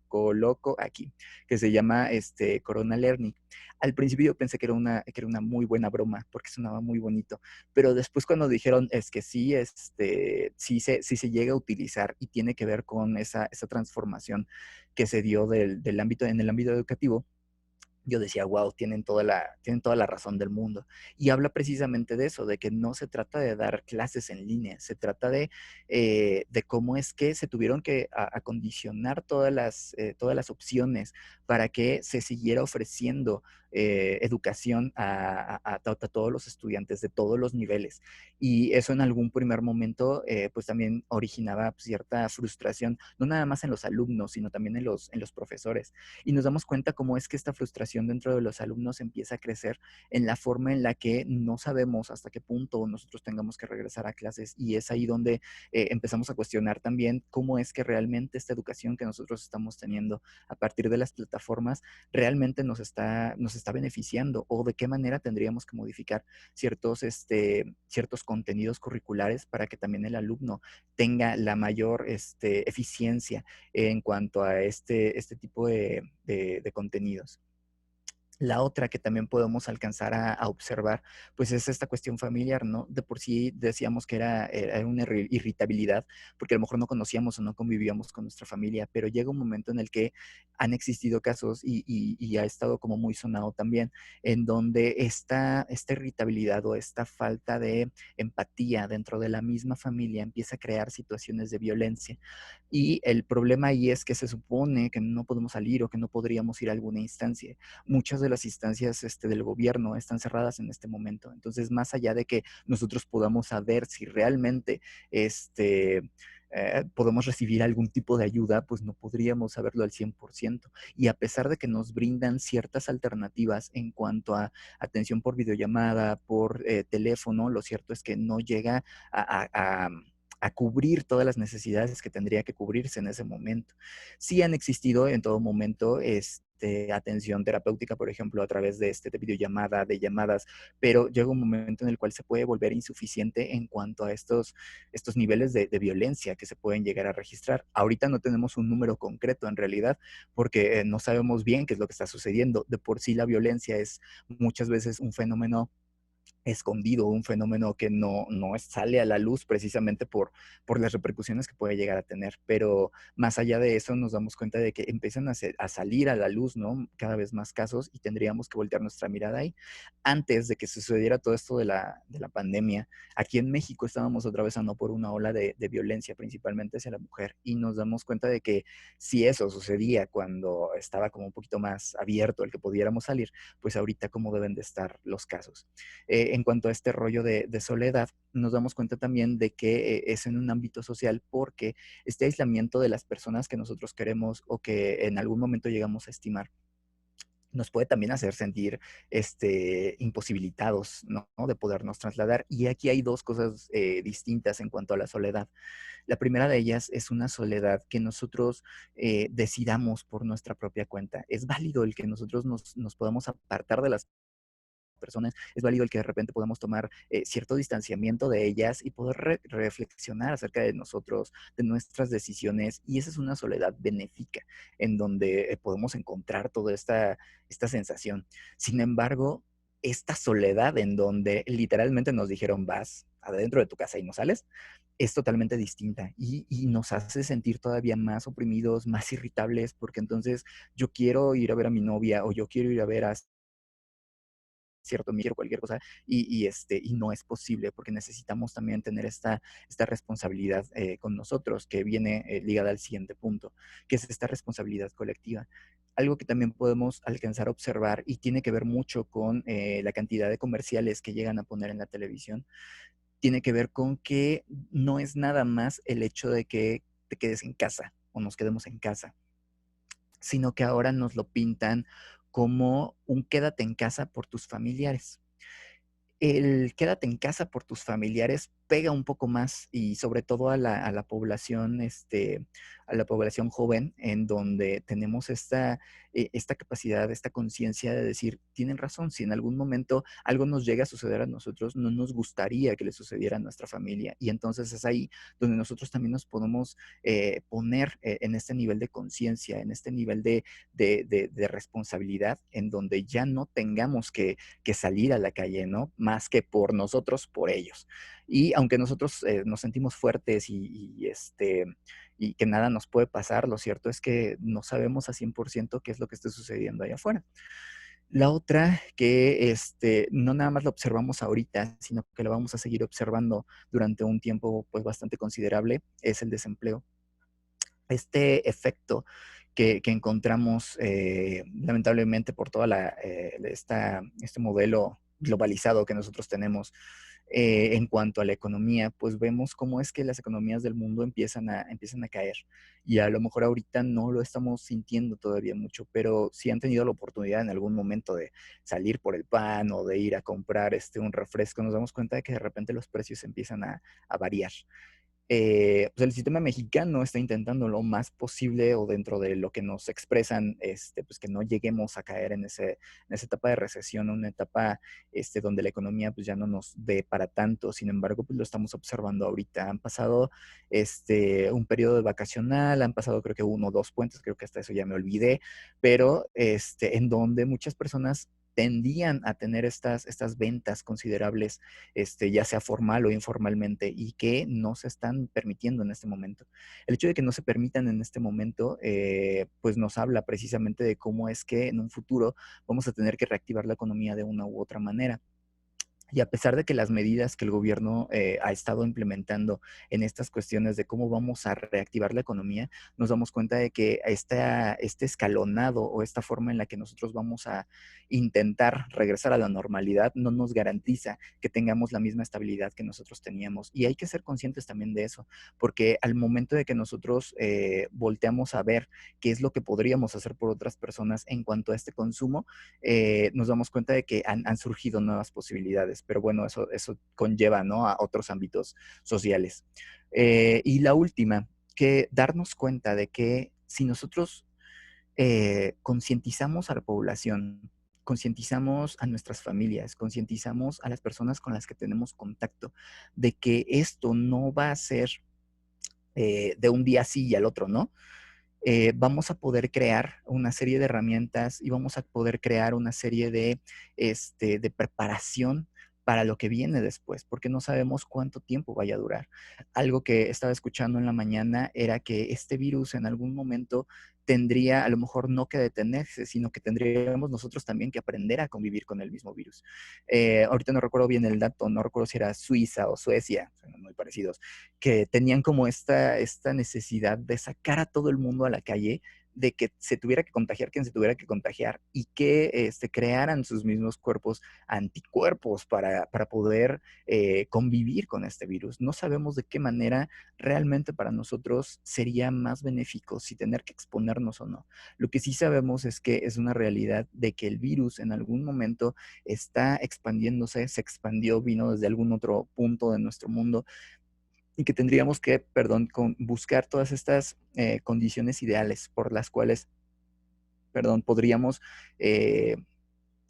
coloco aquí, que se llama Corona Learning. Al principio yo pensé que era una muy buena broma, porque sonaba muy bonito, pero después cuando dijeron es que sí, sí se llega a utilizar y tiene que ver con esa transformación que se dio en el ámbito educativo, yo decía, wow, tienen toda la razón del mundo. Y habla precisamente de eso, de que no se trata de dar clases en línea, se trata de cómo es que se tuvieron que acondicionar todas las opciones para que se siguiera ofreciendo educación a todos los estudiantes de todos los niveles. Y eso en algún primer momento, pues también originaba cierta frustración, no nada más en los alumnos, sino también en los profesores. Y nos damos cuenta cómo es que esta frustración dentro de los alumnos empieza a crecer en la forma en la que no sabemos hasta qué punto nosotros tengamos que regresar a clases, y es ahí donde empezamos a cuestionar también cómo es que realmente esta educación que nosotros estamos teniendo a partir de las plataformas realmente nos está beneficiando, o de qué manera tendríamos que modificar ciertos contenidos curriculares para que también el alumno tenga la mayor eficiencia en cuanto a este tipo de contenidos. La otra que también podemos alcanzar a observar, pues es esta cuestión familiar, ¿no? De por sí decíamos que era una irritabilidad, porque a lo mejor no conocíamos o no convivíamos con nuestra familia, pero llega un momento en el que han existido casos y ha estado como muy sonado también, en donde esta irritabilidad o esta falta de empatía dentro de la misma familia empieza a crear situaciones de violencia. Y el problema ahí es que se supone que no podemos salir o que no podríamos ir a alguna instancia. Muchas de las instancias del gobierno están cerradas en este momento. Entonces, más allá de que nosotros podamos saber si realmente podemos recibir algún tipo de ayuda, pues no podríamos saberlo al 100%. Y a pesar de que nos brindan ciertas alternativas en cuanto a atención por videollamada, por teléfono, lo cierto es que no llega a cubrir todas las necesidades que tendría que cubrirse en ese momento. Sí han existido en todo momento atención terapéutica, por ejemplo, a través de videollamada, de llamadas, pero llega un momento en el cual se puede volver insuficiente en cuanto a estos niveles de violencia que se pueden llegar a registrar. Ahorita no tenemos un número concreto en realidad, porque no sabemos bien qué es lo que está sucediendo. De por sí la violencia es muchas veces un fenómeno escondido, un fenómeno que no sale a la luz precisamente por las repercusiones que puede llegar a tener. Pero más allá de eso, nos damos cuenta de que empiezan a salir a la luz, ¿no? Cada vez más casos y tendríamos que voltear nuestra mirada ahí. Antes de que sucediera todo esto de la pandemia, aquí en México estábamos atravesando por una ola de violencia, principalmente hacia la mujer, y nos damos cuenta de que si eso sucedía cuando estaba como un poquito más abierto el que pudiéramos salir, pues ahorita cómo deben de estar los casos. En cuanto a este rollo de soledad, nos damos cuenta también de que es en un ámbito social porque este aislamiento de las personas que nosotros queremos o que en algún momento llegamos a estimar nos puede también hacer sentir imposibilitados, ¿no? De podernos trasladar. Y aquí hay dos cosas distintas en cuanto a la soledad. La primera de ellas es una soledad que nosotros decidamos por nuestra propia cuenta. Es válido el que nosotros nos podamos apartar de las personas, es válido el que de repente podamos tomar cierto distanciamiento de ellas y poder reflexionar acerca de nosotros, de nuestras decisiones, y esa es una soledad benéfica en donde podemos encontrar toda esta sensación. Sin embargo, esta soledad en donde literalmente nos dijeron vas adentro de tu casa y no sales, es totalmente distinta y nos hace sentir todavía más oprimidos, más irritables, porque entonces yo quiero ir a ver a mi novia o yo quiero ir a ver a cierto quiero cualquier cosa y no es posible porque necesitamos también tener esta responsabilidad con nosotros que viene ligada al siguiente punto, que es esta responsabilidad colectiva. Algo que también podemos alcanzar a observar y tiene que ver mucho con la cantidad de comerciales que llegan a poner en la televisión, tiene que ver con que no es nada más el hecho de que te quedes en casa o nos quedemos en casa, sino que ahora nos lo pintan como un quédate en casa por tus familiares. El quédate en casa por tus familiares pega un poco más y sobre todo a la población, a la población joven, en donde tenemos esta capacidad, esta conciencia de decir, tienen razón, si en algún momento algo nos llega a suceder a nosotros, no nos gustaría que le sucediera a nuestra familia. Y entonces es ahí donde nosotros también nos podemos poner en este nivel de conciencia, en este nivel de responsabilidad, en donde ya no tengamos que salir a la calle, ¿no? Más que por nosotros, por ellos. Y aunque nosotros nos sentimos fuertes y que nada nos puede pasar, lo cierto es que no sabemos a 100% qué es lo que esté sucediendo allá afuera. La otra que no nada más lo observamos ahorita, sino que lo vamos a seguir observando durante un tiempo pues bastante considerable, es el desempleo. Este efecto que encontramos lamentablemente por toda este modelo globalizado que nosotros tenemos en cuanto a la economía, pues vemos cómo es que las economías del mundo empiezan a caer. Y a lo mejor ahorita no lo estamos sintiendo todavía mucho, pero si han tenido la oportunidad en algún momento de salir por el pan o de ir a comprar un refresco, nos damos cuenta de que de repente los precios empiezan a variar. pues el sistema mexicano está intentando lo más posible o dentro de lo que nos expresan, pues que no lleguemos a caer en esa etapa de recesión, una etapa donde la economía pues ya no nos dé para tanto. Sin embargo, pues lo estamos observando ahorita. Han pasado un periodo vacacional, han pasado creo que 1 o 2 puentes, creo que hasta eso ya me olvidé, pero en donde muchas personas tendían a tener estas ventas considerables, ya sea formal o informalmente, y que no se están permitiendo en este momento. El hecho de que no se permitan en este momento, pues nos habla precisamente de cómo es que en un futuro vamos a tener que reactivar la economía de una u otra manera. Y a pesar de que las medidas que el gobierno ha estado implementando en estas cuestiones de cómo vamos a reactivar la economía, nos damos cuenta de que este escalonado o esta forma en la que nosotros vamos a intentar regresar a la normalidad no nos garantiza que tengamos la misma estabilidad que nosotros teníamos. Y hay que ser conscientes también de eso, porque al momento de que nosotros volteamos a ver qué es lo que podríamos hacer por otras personas en cuanto a este consumo, nos damos cuenta de que han surgido nuevas posibilidades, pero bueno, eso conlleva, ¿no?, a otros ámbitos sociales. Y la última, que darnos cuenta de que si nosotros concientizamos a la población, concientizamos a nuestras familias, concientizamos a las personas con las que tenemos contacto, de que esto no va a ser de un día sí y al otro, ¿no? Vamos a poder crear una serie de herramientas y vamos a poder crear una serie de preparación para lo que viene después, porque no sabemos cuánto tiempo vaya a durar. Algo que estaba escuchando en la mañana era que este virus en algún momento tendría a lo mejor no que detenerse, sino que tendríamos nosotros también que aprender a convivir con el mismo virus. Ahorita no recuerdo bien el dato, no recuerdo si era Suiza o Suecia, son muy parecidos, que tenían como esta necesidad de sacar a todo el mundo a la calle, de que se tuviera que contagiar quien se tuviera que contagiar y que crearan sus mismos cuerpos anticuerpos para poder convivir con este virus. No sabemos de qué manera realmente para nosotros sería más benéfico, si tener que exponernos o no. Lo que sí sabemos es que es una realidad de que el virus en algún momento está expandiéndose, se expandió, vino desde algún otro punto de nuestro mundo, y que tendríamos que, buscar todas estas condiciones ideales por las cuales, podríamos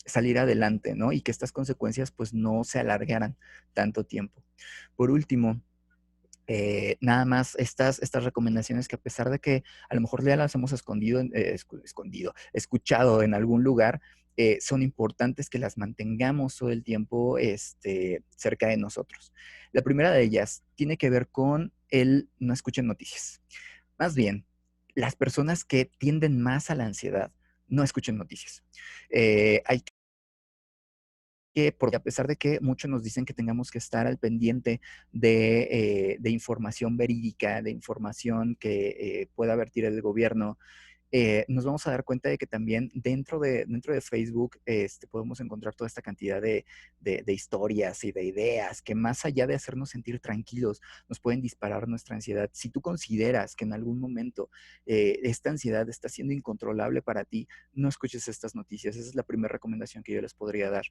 salir adelante, ¿no? Y que estas consecuencias pues no se alargaran tanto tiempo. Por último, nada más estas recomendaciones que, a pesar de que a lo mejor ya las hemos escuchado en algún lugar, son importantes que las mantengamos todo el tiempo cerca de nosotros. La primera de ellas tiene que ver con el no escuchen noticias. Más bien, las personas que tienden más a la ansiedad, no escuchen noticias. Hay porque a pesar de que muchos nos dicen que tengamos que estar al pendiente de información verídica, de información que pueda vertir el gobierno, nos vamos a dar cuenta de que también dentro de Facebook podemos encontrar toda esta cantidad de historias y de ideas que, más allá de hacernos sentir tranquilos, nos pueden disparar nuestra ansiedad. Si tú consideras que en algún momento esta ansiedad está siendo incontrolable para ti, no escuches estas noticias. Esa es la primera recomendación que yo les podría dar.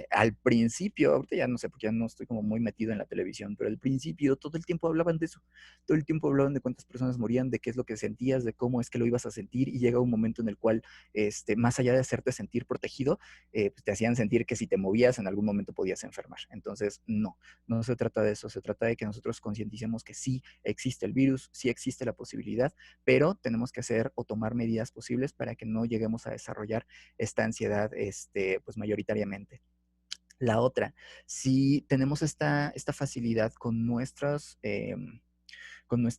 Al principio, ahorita ya no sé, porque ya no estoy como muy metido en la televisión, pero al principio todo el tiempo hablaban de eso. Todo el tiempo hablaban de cuántas personas morían, de qué es lo que sentías, de cómo es que lo ibas a sentir, y llega un momento en el cual, más allá de hacerte sentir protegido, pues te hacían sentir que si te movías en algún momento podías enfermar. Entonces, no se trata de eso, se trata de que nosotros concienticemos que sí existe el virus, sí existe la posibilidad, pero tenemos que hacer o tomar medidas posibles para que no lleguemos a desarrollar esta ansiedad, pues mayoritariamente. La otra, si tenemos esta facilidad con nuestra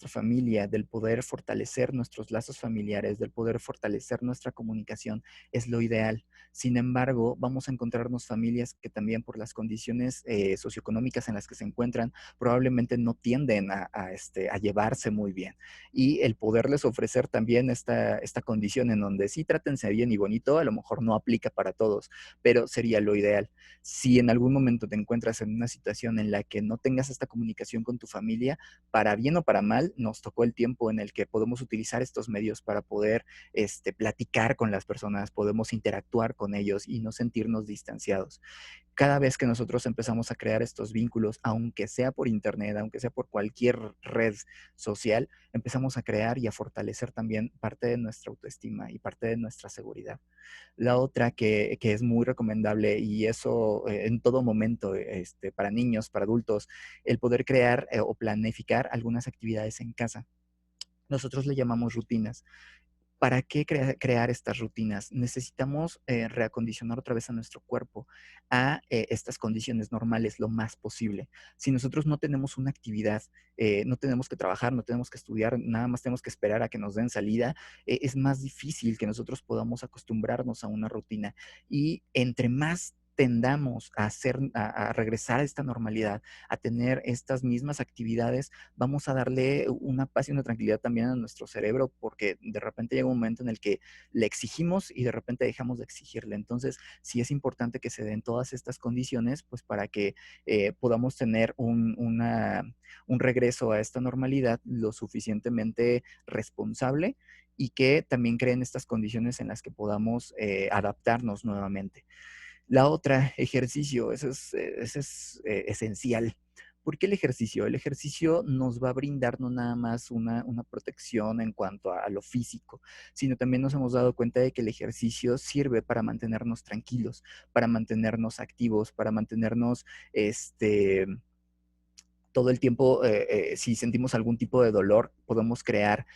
familia, del poder fortalecer nuestros lazos familiares, del poder fortalecer nuestra comunicación, es lo ideal. Sin embargo, vamos a encontrarnos familias que también, por las condiciones socioeconómicas en las que se encuentran, probablemente no tienden a llevarse muy bien. Y el poderles ofrecer también esta condición en donde sí trátense bien y bonito, a lo mejor no aplica para todos, pero sería lo ideal. Si en algún momento te encuentras en una situación en la que no tengas esta comunicación con tu familia, para bien o para mal, nos tocó el tiempo en el que podemos utilizar estos medios para poder platicar con las personas, podemos interactuar con ellos y no sentirnos distanciados. cada vez que nosotros empezamos a crear estos vínculos, aunque sea por internet, aunque sea por cualquier red social, empezamos a crear y a fortalecer también parte de nuestra autoestima y parte de nuestra seguridad. La otra que es muy recomendable, y eso en todo momento, para niños, para adultos, el poder crear o planificar algunas actividades en casa. Nosotros le llamamos rutinas. ¿Para qué crear estas rutinas? Necesitamos reacondicionar otra vez a nuestro cuerpo a estas condiciones normales lo más posible. Si nosotros no tenemos una actividad, no tenemos que trabajar, no tenemos que estudiar, nada más tenemos que esperar a que nos den salida, es más difícil que nosotros podamos acostumbrarnos a una rutina. Y entre más tendamos a regresar a esta normalidad, a tener estas mismas actividades, vamos a darle una paz y una tranquilidad también a nuestro cerebro, porque de repente llega un momento en el que le exigimos y de repente dejamos de exigirle. Entonces, sí es importante que se den todas estas condiciones, pues para que podamos tener un regreso a esta normalidad lo suficientemente responsable y que también creen estas condiciones en las que podamos adaptarnos nuevamente. La otra, ejercicio, eso es esencial. ¿Por qué el ejercicio? El ejercicio nos va a brindar no nada más una protección en cuanto a lo físico, sino también nos hemos dado cuenta de que el ejercicio sirve para mantenernos tranquilos, para mantenernos activos, para mantenernos todo el tiempo, si sentimos algún tipo de dolor, podemos crear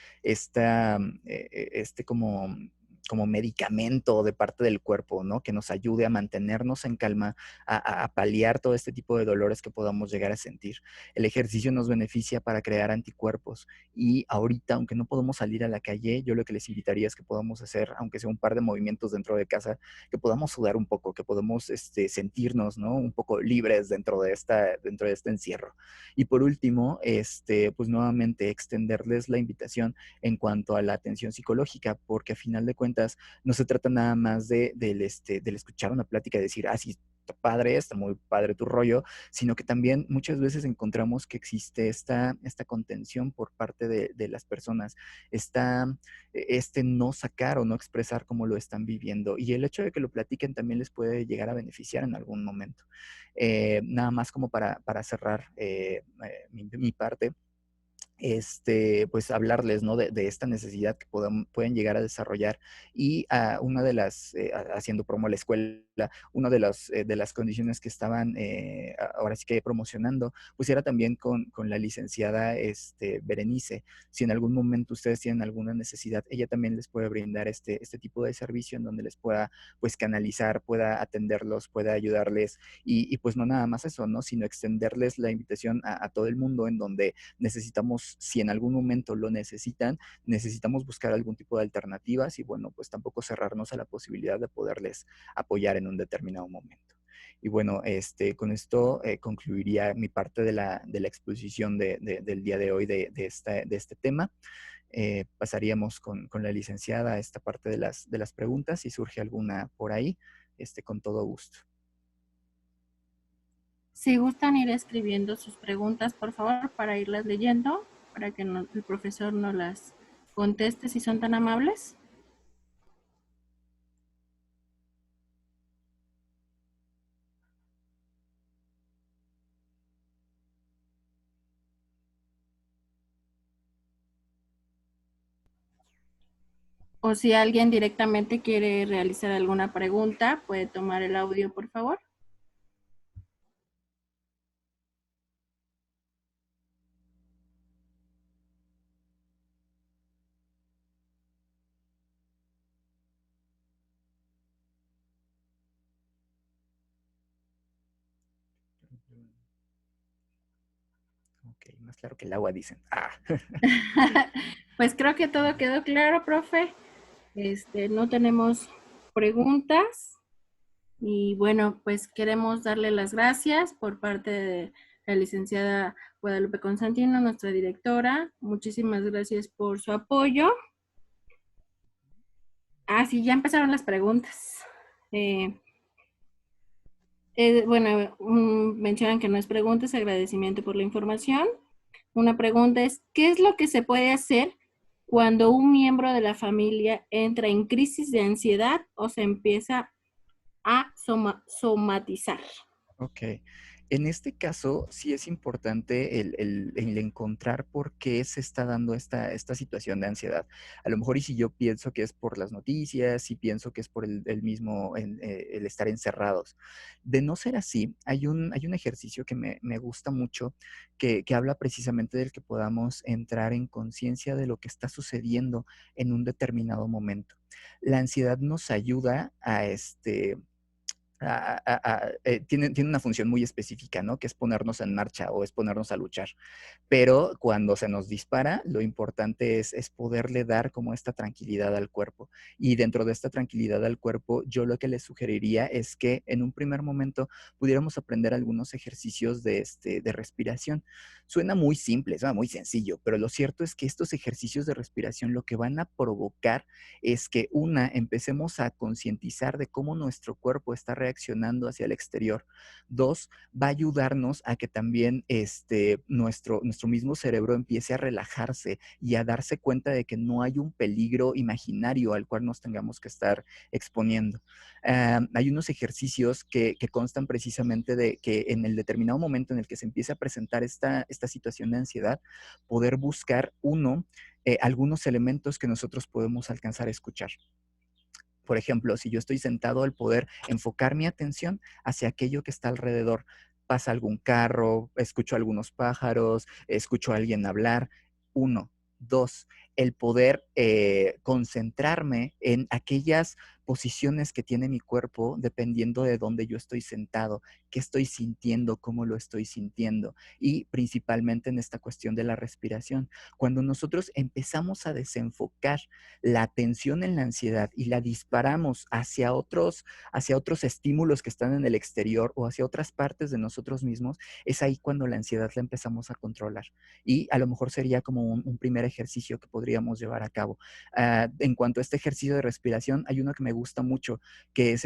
como medicamento de parte del cuerpo, ¿no? Que nos ayude a mantenernos en calma, a paliar todo este tipo de dolores que podamos llegar a sentir. El ejercicio nos beneficia para crear anticuerpos y ahorita, aunque no podemos salir a la calle, yo lo que les invitaría es que podamos hacer, aunque sea un par de movimientos dentro de casa, que podamos sudar un poco, que podamos sentirnos, ¿no? Un poco libres dentro de este encierro. Y por último, pues nuevamente extenderles la invitación en cuanto a la atención psicológica, porque a final de cuentas no se trata nada más del escuchar una plática y decir, ah, sí, está muy padre tu rollo, sino que también muchas veces encontramos que existe esta contención por parte de las personas, no sacar o no expresar cómo lo están viviendo. Y el hecho de que lo platiquen también les puede llegar a beneficiar en algún momento. Nada más como para cerrar mi parte, pues hablarles, ¿no? De esta necesidad que pueden llegar a desarrollar y haciendo promo a la escuela, una de las condiciones que estaban ahora sí que promocionando, pues era también con la licenciada Berenice. Si en algún momento ustedes tienen alguna necesidad, ella también les puede brindar este tipo de servicio en donde les pueda pues canalizar, pueda atenderlos, pueda ayudarles y pues no nada más eso, ¿no? Sino extenderles la invitación a todo el mundo en donde necesitamos, si en algún momento lo necesitan, necesitamos buscar algún tipo de alternativas y bueno, pues tampoco cerrarnos a la posibilidad de poderles apoyar en un determinado momento. Y bueno, con esto concluiría mi parte de la exposición del día de hoy de este tema. Pasaríamos con la licenciada a esta parte de las preguntas. Si surge alguna por ahí, con todo gusto. Si gustan ir escribiendo sus preguntas, por favor, para irlas leyendo, para que el profesor nos las conteste si son tan amables. O si alguien directamente quiere realizar alguna pregunta, puede tomar el audio, por favor. Ok, más claro que el agua, dicen. Ah. Pues creo que todo quedó claro, profe. No tenemos preguntas. Y bueno, pues queremos darle las gracias por parte de la licenciada Guadalupe Constantino, nuestra directora. Muchísimas gracias por su apoyo. Ah, sí, ya empezaron las preguntas. Bueno, mencionan que no es pregunta, es agradecimiento por la información. Una pregunta es, ¿qué es lo que se puede hacer cuando un miembro de la familia entra en crisis de ansiedad o se empieza a somatizar? Ok. En este caso, sí es importante el encontrar por qué se está dando esta situación de ansiedad. A lo mejor, y si yo pienso que es por las noticias, si pienso que es por el mismo, el estar encerrados. De no ser así, hay un ejercicio que me gusta mucho, que habla precisamente del que podamos entrar en conciencia de lo que está sucediendo en un determinado momento. La ansiedad nos ayuda tiene una función muy específica, ¿no? Que es ponernos en marcha o es ponernos a luchar. Pero cuando se nos dispara, lo importante es poderle dar como esta tranquilidad al cuerpo. Y dentro de esta tranquilidad al cuerpo, yo lo que les sugeriría es que en un primer momento pudiéramos aprender algunos ejercicios de respiración. Suena muy simple, suena muy sencillo, pero lo cierto es que estos ejercicios de respiración lo que van a provocar es que empecemos a concientizar de cómo nuestro cuerpo está reaccionando hacia el exterior. Dos, va a ayudarnos a que también nuestro mismo cerebro empiece a relajarse y a darse cuenta de que no hay un peligro imaginario al cual nos tengamos que estar exponiendo. Hay unos ejercicios que constan precisamente de que en el determinado momento en el que se empiece a presentar esta situación de ansiedad, poder buscar algunos elementos que nosotros podemos alcanzar a escuchar. Por ejemplo, si yo estoy sentado, al poder enfocar mi atención hacia aquello que está alrededor. Pasa algún carro, escucho algunos pájaros, escucho a alguien hablar. Uno. Dos, el poder concentrarme en aquellas posiciones que tiene mi cuerpo dependiendo de dónde yo estoy sentado, qué estoy sintiendo, cómo lo estoy sintiendo y principalmente en esta cuestión de la respiración. Cuando nosotros empezamos a desenfocar la atención en la ansiedad y la disparamos hacia otros estímulos que están en el exterior o hacia otras partes de nosotros mismos, es ahí cuando la ansiedad la empezamos a controlar. Y a lo mejor sería como un primer ejercicio que podríamos llevar a cabo. En cuanto a este ejercicio de respiración, hay uno que me gusta mucho, que es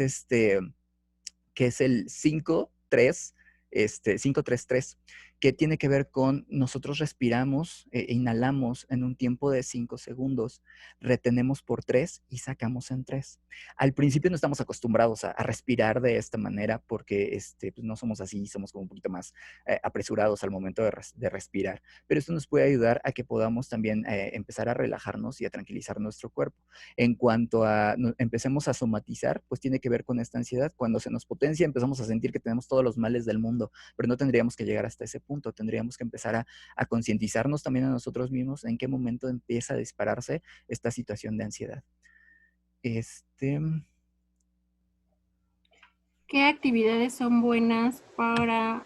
que es el 5-3, 5-3-3, que tiene que ver con nosotros respiramos e inhalamos en un tiempo de 5 segundos, retenemos por 3 y sacamos en 3. Al principio no estamos acostumbrados a respirar de esta manera porque pues no somos así, somos como un poquito más apresurados al momento de respirar, pero esto nos puede ayudar a que podamos también empezar a relajarnos y a tranquilizar nuestro cuerpo. En cuanto a empecemos a somatizar, pues tiene que ver con esta ansiedad. Cuando se nos potencia, empezamos a sentir que tenemos todos los males del mundo, pero no tendríamos que llegar hasta ese punto. Tendríamos que empezar a concientizarnos también a nosotros mismos en qué momento empieza a dispararse esta situación de ansiedad. ¿Qué actividades son buenas para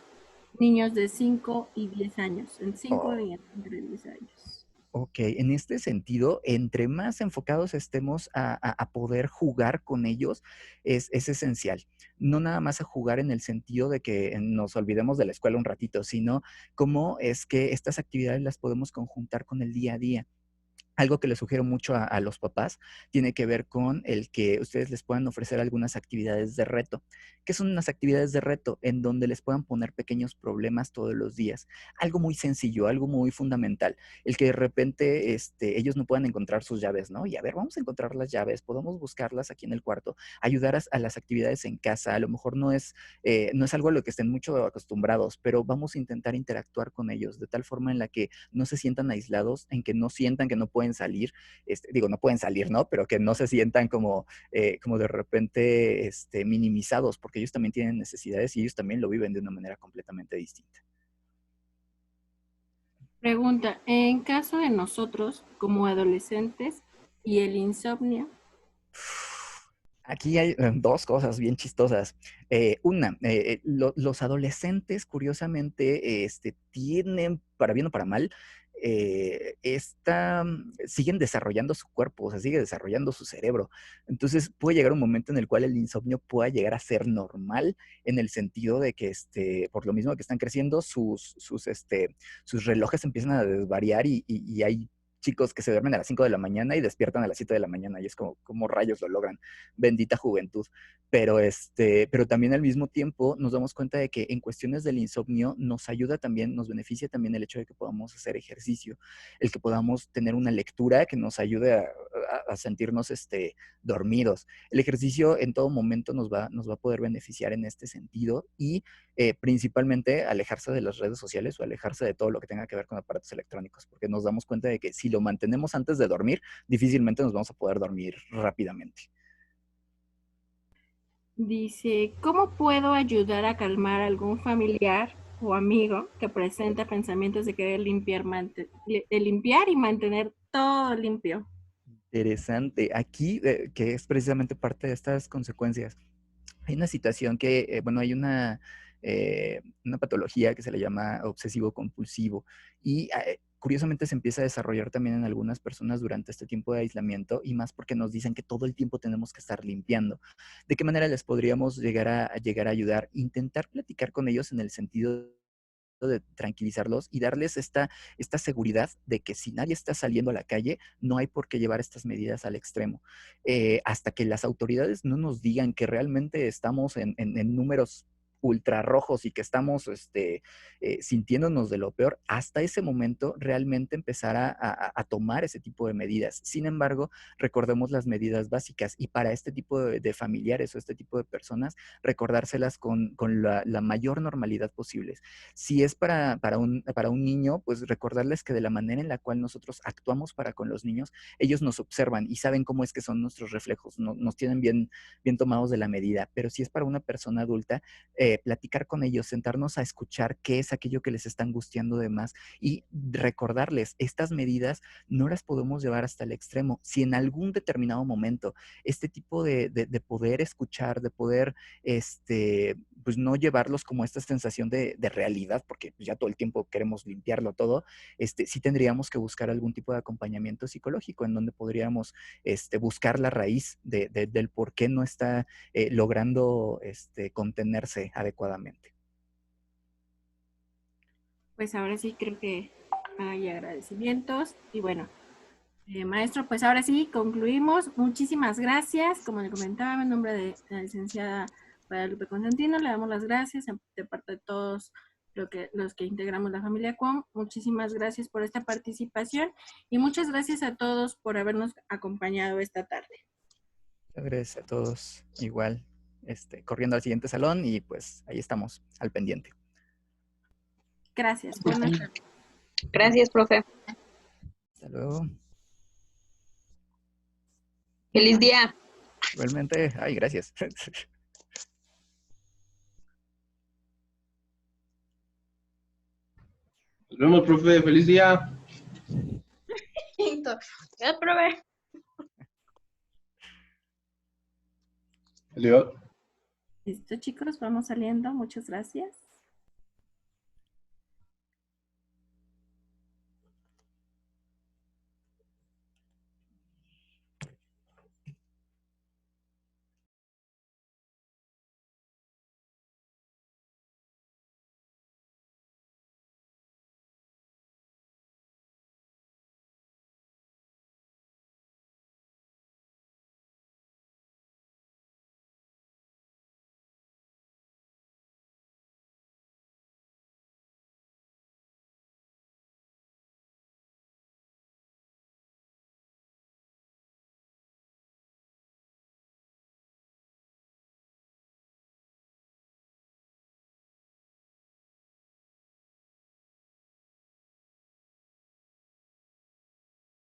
niños de 5 y 10 años? En 5 y entre 10 años. Ok, en este sentido, entre más enfocados estemos a poder jugar con ellos, es esencial. No nada más a jugar en el sentido de que nos olvidemos de la escuela un ratito, sino cómo es que estas actividades las podemos conjuntar con el día a día. Algo que les sugiero mucho a los papás tiene que ver con el que ustedes les puedan ofrecer algunas actividades de reto. ¿Qué son unas actividades de reto? En donde les puedan poner pequeños problemas todos los días. Algo muy sencillo, algo muy fundamental. El que de repente ellos no puedan encontrar sus llaves, ¿no? Y a ver, vamos a encontrar las llaves, podemos buscarlas aquí en el cuarto, ayudar a las actividades en casa. A lo mejor no es algo a lo que estén mucho acostumbrados, pero vamos a intentar interactuar con ellos de tal forma en la que no se sientan aislados, en que no sientan que no pueden salir, no pueden salir, ¿no? Pero que no se sientan como de repente minimizados, porque ellos también tienen necesidades y ellos también lo viven de una manera completamente distinta. Pregunta, en caso de nosotros como adolescentes y el insomnio. Aquí hay dos cosas bien chistosas. Los adolescentes, curiosamente, tienen, para bien o para mal, siguen desarrollando su cuerpo, o sea, sigue desarrollando su cerebro. Entonces puede llegar un momento en el cual el insomnio pueda llegar a ser normal, en el sentido de que, por lo mismo que están creciendo, sus relojes empiezan a desvariar y hay chicos que se duermen a las 5 de la mañana y despiertan a las 7 de la mañana, y es como rayos lo logran, bendita juventud. Pero también al mismo tiempo nos damos cuenta de que en cuestiones del insomnio nos ayuda también, nos beneficia también el hecho de que podamos hacer ejercicio, el que podamos tener una lectura que nos ayude a sentirnos dormidos. El ejercicio en todo momento nos va a poder beneficiar en este sentido, y principalmente alejarse de las redes sociales o alejarse de todo lo que tenga que ver con aparatos electrónicos, porque nos damos cuenta de que si lo mantenemos antes de dormir, difícilmente nos vamos a poder dormir rápidamente. Dice, ¿cómo puedo ayudar a calmar a algún familiar o amigo que presenta pensamientos de querer limpiar y mantener todo limpio? Interesante. Aquí, que es precisamente parte de estas consecuencias, hay una situación que, bueno, hay una patología que se le llama obsesivo compulsivo, y curiosamente se empieza a desarrollar también en algunas personas durante este tiempo de aislamiento, y más porque nos dicen que todo el tiempo tenemos que estar limpiando. ¿De qué manera les podríamos llegar a ayudar? Intentar platicar con ellos en el sentido de tranquilizarlos y darles esta seguridad de que si nadie está saliendo a la calle, no hay por qué llevar estas medidas al extremo. Hasta que las autoridades no nos digan que realmente estamos en números ultra rojos y que estamos sintiéndonos de lo peor, hasta ese momento realmente empezar a tomar ese tipo de medidas. Sin embargo, recordemos las medidas básicas, y para este tipo de familiares o este tipo de personas, recordárselas con la mayor normalidad posible. Si es para un niño, pues recordarles que de la manera en la cual nosotros actuamos para con los niños, ellos nos observan y saben cómo es que son nuestros reflejos, nos tienen bien tomados de la medida. Pero si es para una persona adulta, platicar con ellos, sentarnos a escuchar qué es aquello que les está angustiando de más, y recordarles, estas medidas no las podemos llevar hasta el extremo. Si en algún determinado momento este tipo de poder escuchar, de poder pues no llevarlos como esta sensación de realidad, porque ya todo el tiempo queremos limpiarlo todo, sí tendríamos que buscar algún tipo de acompañamiento psicológico en donde podríamos buscar la raíz del por qué no está logrando contenerse adecuadamente. Pues ahora sí creo que hay agradecimientos y bueno, maestro, pues ahora sí concluimos. Muchísimas gracias. Como le comentaba, en nombre de la licenciada Guadalupe Constantino, le damos las gracias de parte de todos los que integramos la familia Cuom. Muchísimas gracias por esta participación y muchas gracias a todos por habernos acompañado esta tarde. Gracias a todos. Igual, corriendo al siguiente salón, y pues ahí estamos, al pendiente. Gracias. Buenas tardes. Gracias, profe. Hasta luego. Feliz día. Igualmente. Ay, gracias. Nos vemos, profe. Feliz día. Ya, profe. Adiós. Listo, chicos, vamos saliendo. Muchas gracias.